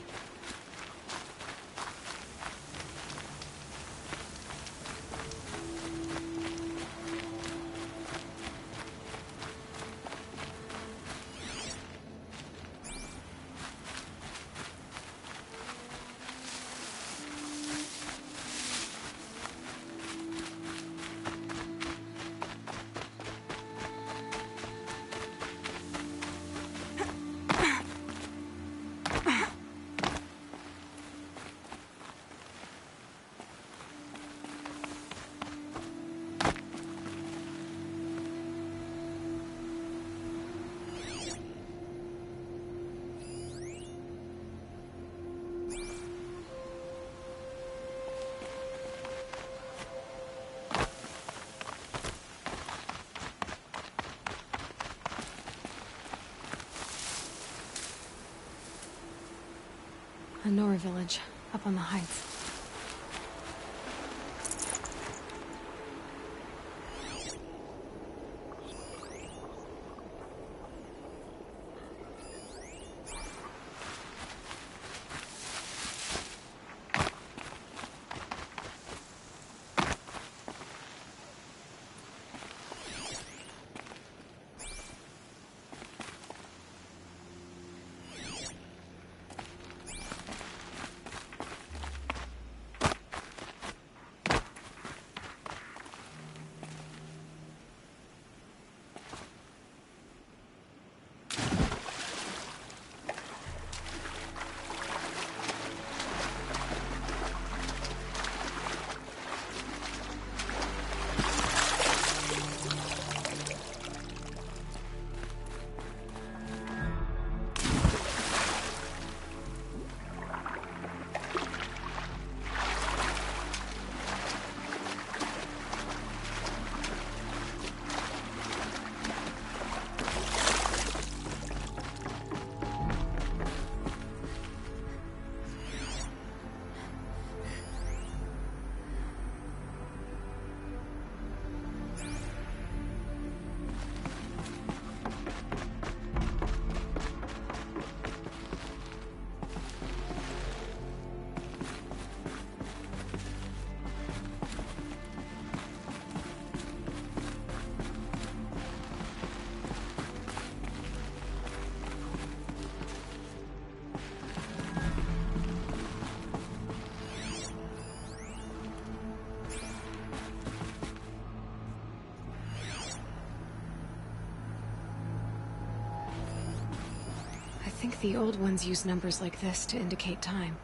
A Nora village, up on the heights. I think the old ones use numbers like this to indicate time.